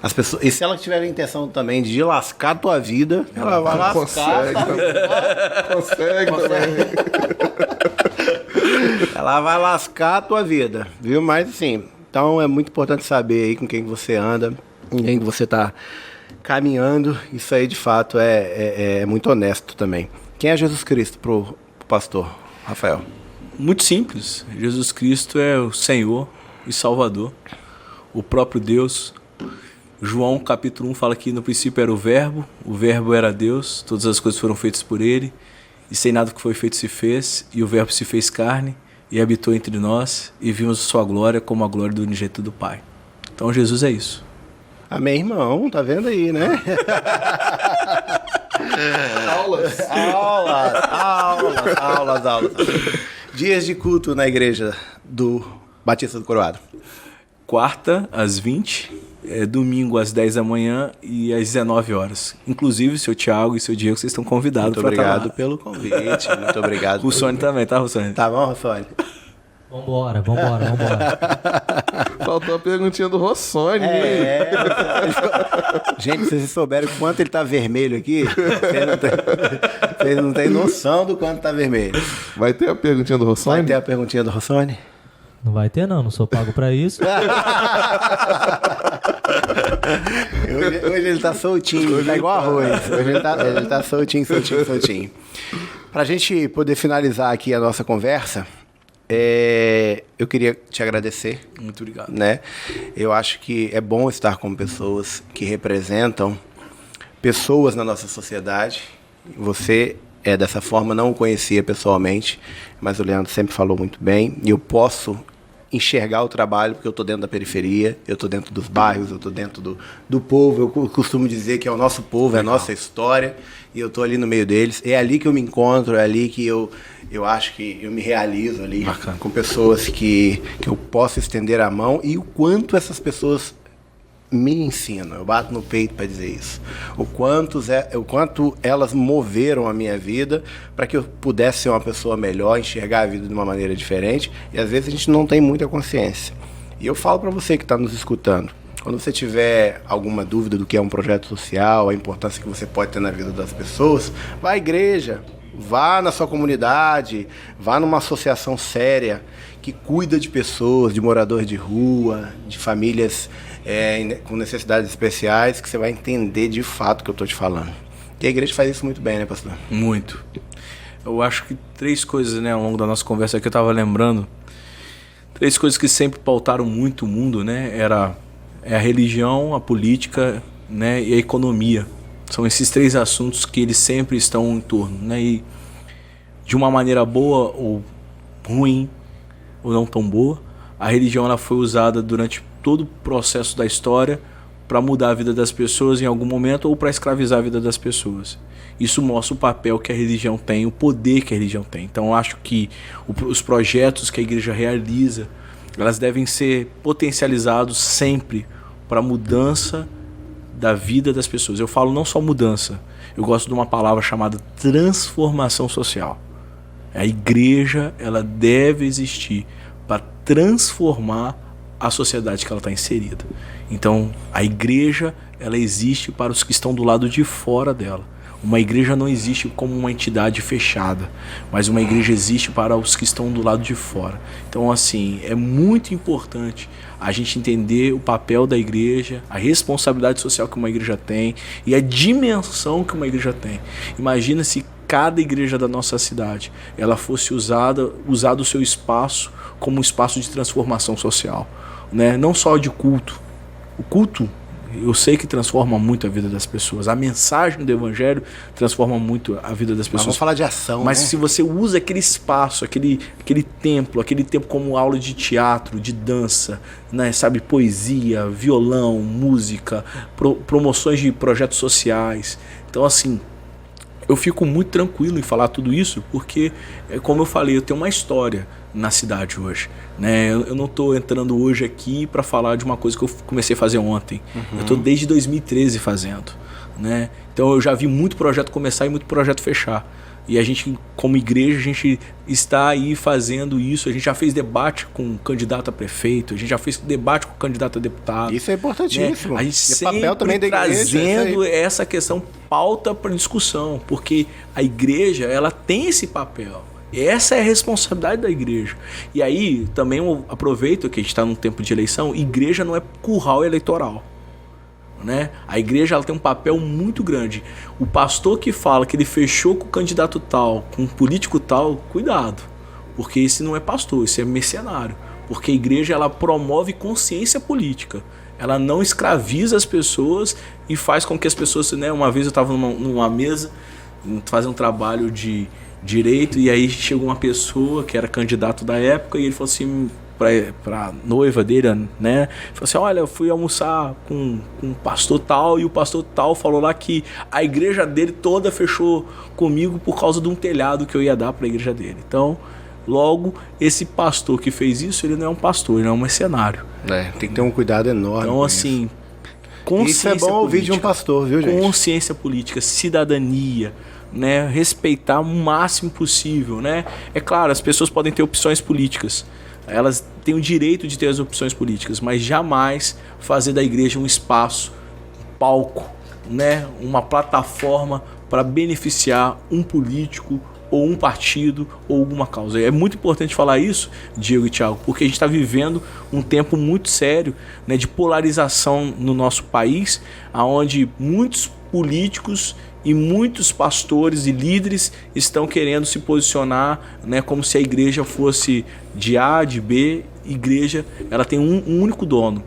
As pessoas, e se ela tiver a intenção também de lascar a tua vida, ela vai lascar. Consegue também. Ela vai lascar a tua vida, viu? Mas assim, então é muito importante saber aí com quem você anda, com quem você tá caminhando. Isso aí de fato é muito honesto também. Quem é Jesus Cristo pro pastor Rafael? Muito simples. Jesus Cristo é o Senhor e Salvador, o próprio Deus. João capítulo 1 fala que no princípio era o Verbo era Deus, todas as coisas foram feitas por ele, e sem nada que foi feito se fez, e o Verbo se fez carne e habitou entre nós, e vimos sua glória como a glória do unigênito do Pai. Então Jesus é isso. Amém, irmão, tá vendo aí, né? Aulas. Dias de culto na igreja do Batista do Coroado. Quarta, às 20, domingo, às 10 da manhã e às 19 horas. Inclusive, seu Thiago e seu Diego, vocês estão convidados para estar lá. Muito obrigado pelo convite, muito obrigado. Russone também, tá, Russone? Tá bom, Russone? Vambora. Faltou a perguntinha do Rossoni. Gente, se vocês souberem o quanto ele tá vermelho aqui, vocês não têm noção do quanto tá vermelho. Vai ter a perguntinha do Rossoni? Vai ter a perguntinha do Rossoni? Não vai ter não sou pago pra isso. Hoje ele tá soltinho, tá igual arroz. Hoje ele tá soltinho. Pra gente poder finalizar aqui a nossa conversa, eu queria te agradecer. Muito obrigado. Né? Eu acho que é bom estar com pessoas que representam pessoas na nossa sociedade. Você dessa forma, não o conhecia pessoalmente, mas o Leandro sempre falou muito bem, e eu posso enxergar o trabalho porque eu estou dentro da periferia, eu estou dentro dos bairros, eu estou dentro do povo. Eu costumo dizer que é o nosso povo, é a nossa história, e eu estou ali no meio deles. É ali que eu me encontro, é ali que eu acho que eu me realizo ali. Bacana. Com pessoas que eu posso estender a mão, e o quanto essas pessoas me ensinam. Eu bato no peito para dizer isso. O quanto elas moveram a minha vida para que eu pudesse ser uma pessoa melhor, enxergar a vida de uma maneira diferente, e às vezes a gente não tem muita consciência. E eu falo para você que está nos escutando, quando você tiver alguma dúvida do que é um projeto social, a importância que você pode ter na vida das pessoas, vá à igreja, vá na sua comunidade, vá numa associação séria que cuida de pessoas, de moradores de rua, de famílias com necessidades especiais, que você vai entender de fato o que eu estou te falando. E a igreja faz isso muito bem, né, pastor? Muito. Eu acho que 3 coisas, né, ao longo da nossa conversa aqui, eu estava lembrando. 3 coisas que sempre pautaram muito o mundo, né? É a religião, a política, né, e a economia. São esses 3 assuntos que eles sempre estão em torno, né? E de uma maneira boa ou ruim, ou não tão boa, a religião ela foi usada durante todo o processo da história para mudar a vida das pessoas em algum momento, ou para escravizar a vida das pessoas. Isso mostra o papel que a religião tem, o poder que a religião tem. Então eu acho que os projetos que a igreja realiza, elas devem ser potencializados sempre para a mudança da vida das pessoas. Eu falo não só mudança, eu gosto de uma palavra chamada transformação social. A igreja ela deve existir para transformar a sociedade que ela está inserida. Então, a igreja ela existe para os que estão do lado de fora dela. Uma igreja não existe como uma entidade fechada, mas uma igreja existe para os que estão do lado de fora. Então, assim, é muito importante a gente entender o papel da igreja, a responsabilidade social que uma igreja tem e a dimensão que uma igreja tem. Imagina se cada igreja da nossa cidade ela fosse usado o seu espaço como um espaço de transformação social, né? Não só de culto. O culto, eu sei que transforma muito a vida das pessoas. A mensagem do evangelho transforma muito a vida das pessoas. Vamos falar de ação, mas né? Se você usa aquele espaço, aquele templo como aula de teatro, de dança, né? Sabe, poesia, violão, música, promoções de projetos sociais. Então, assim, eu fico muito tranquilo em falar tudo isso, porque, como eu falei, eu tenho uma história na cidade hoje, né? Eu não estou entrando hoje aqui para falar de uma coisa que eu comecei a fazer ontem. Eu estou desde 2013 fazendo, né? Então eu já vi muito projeto começar e muito projeto fechar. E a gente, como igreja, a gente está aí fazendo isso. A gente já fez debate com o candidato a prefeito, a gente já fez debate com o candidato a deputado. Isso é importantíssimo. Né? A gente sempre papel também da igreja, trazendo essa questão pauta para discussão, porque a igreja ela tem esse papel. Essa é a responsabilidade da igreja. E aí, também eu aproveito que a gente está num tempo de eleição, igreja não é curral eleitoral, né? A igreja ela tem um papel muito grande. O pastor que fala que ele fechou com o candidato tal, com o político tal, cuidado. Porque esse não é pastor, esse é mercenário. Porque a igreja, ela promove consciência política. Ela não escraviza as pessoas e faz com que as pessoas... Né, uma vez eu estava numa mesa fazendo um trabalho de direito, e aí chegou uma pessoa que era candidato da época, e ele falou assim pra noiva dele, né? Falou assim: olha, eu fui almoçar com um pastor tal, e o pastor tal falou lá que a igreja dele toda fechou comigo por causa de um telhado que eu ia dar pra igreja dele. Então, logo, esse pastor que fez isso, ele não é um pastor, ele é um mercenário. Tem que ter um cuidado enorme. Então, assim, consciência isso é bom ouvir política, de um pastor, viu, gente? Consciência política, cidadania, né? Respeitar o máximo possível, né? É claro, as pessoas podem ter opções políticas, elas têm o direito de ter as opções políticas, mas jamais fazer da igreja um espaço, um palco, né? Uma plataforma para beneficiar um político ou um partido ou alguma causa. É muito importante falar isso, Diego e Thiago, porque a gente está vivendo um tempo muito sério, né, de polarização no nosso país, onde muitos políticos e muitos pastores e líderes estão querendo se posicionar, né, como se a igreja fosse de A, de B. Igreja, ela tem um único dono.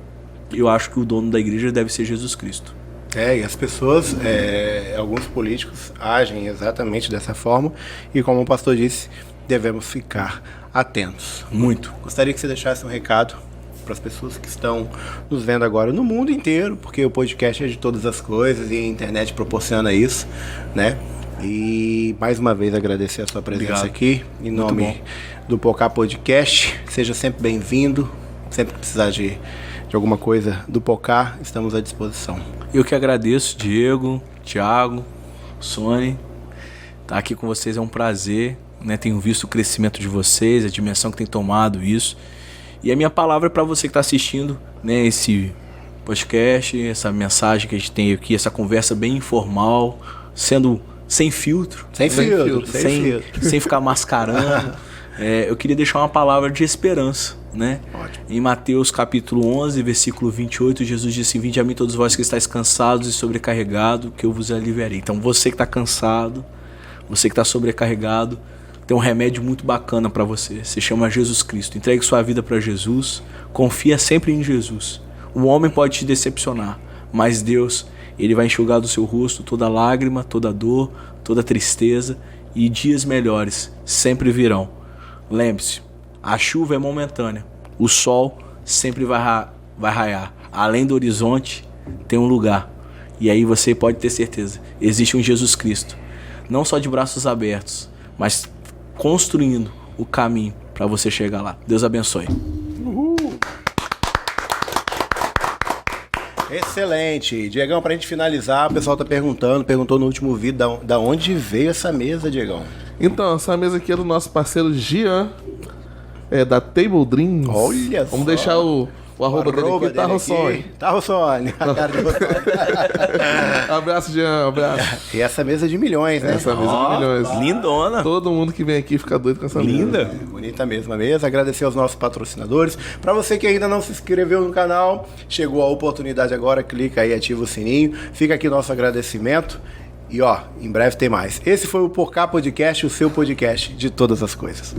Eu acho que o dono da igreja deve ser Jesus Cristo. E as pessoas, alguns políticos agem exatamente dessa forma, e como o pastor disse, devemos ficar atentos. Muito. Gostaria que você deixasse um recado para as pessoas que estão nos vendo agora no mundo inteiro, porque o podcast é de todas as coisas e a internet proporciona isso, né? E mais uma vez agradecer a sua presença aqui, em nome do Pocá Podcast. Seja sempre bem-vindo, sempre que precisar de alguma coisa do Pocá, estamos à disposição. Eu que agradeço, Diego, Thiago, Sony. Estar aqui com vocês é um prazer, né? Tenho visto o crescimento de vocês, a dimensão que tem tomado isso. E a minha palavra é para você que está assistindo, né, esse podcast, essa mensagem que a gente tem aqui, essa conversa bem informal, sendo sem filtro. Sem ficar mascarando. Eu queria deixar uma palavra de esperança, né? Ótimo. Em Mateus capítulo 11, versículo 28, Jesus disse: vinde a mim todos vós que estáis cansados e sobrecarregados, que eu vos aliviarei. Então você que está cansado, você que está sobrecarregado, tem um remédio muito bacana para você. Se chama Jesus Cristo. Entregue sua vida para Jesus, confia sempre em Jesus. O homem pode te decepcionar, mas Deus, Ele vai enxugar do seu rosto toda lágrima, toda dor, toda tristeza, e dias melhores sempre virão. Lembre-se, a chuva é momentânea, o sol sempre vai raiar. Além do horizonte tem um lugar, e aí você pode ter certeza, existe um Jesus Cristo, não só de braços abertos, mas construindo o caminho para você chegar lá. Deus abençoe. Excelente. Diegão, pra gente finalizar, o pessoal tá perguntou no último vídeo da onde veio essa mesa, Diegão. Então, essa mesa aqui é do nosso parceiro Gian, da Table Dreams. Olha Vamos só. deixar o arroba dele aqui, tá, Rossoni? Tá, Rossoni. Abraço, Jean, abraço. E essa mesa é de milhões, né? Essa mesa de milhões. Lindona. Todo mundo que vem aqui fica doido com essa mesa. Linda. Bonita mesmo a mesa. Agradecer aos nossos patrocinadores. Para você que ainda não se inscreveu no canal, chegou a oportunidade agora, clica aí, ativa o sininho. Fica aqui nosso agradecimento. E em breve tem mais. Esse foi o Pocá Podcast, o seu podcast de todas as coisas.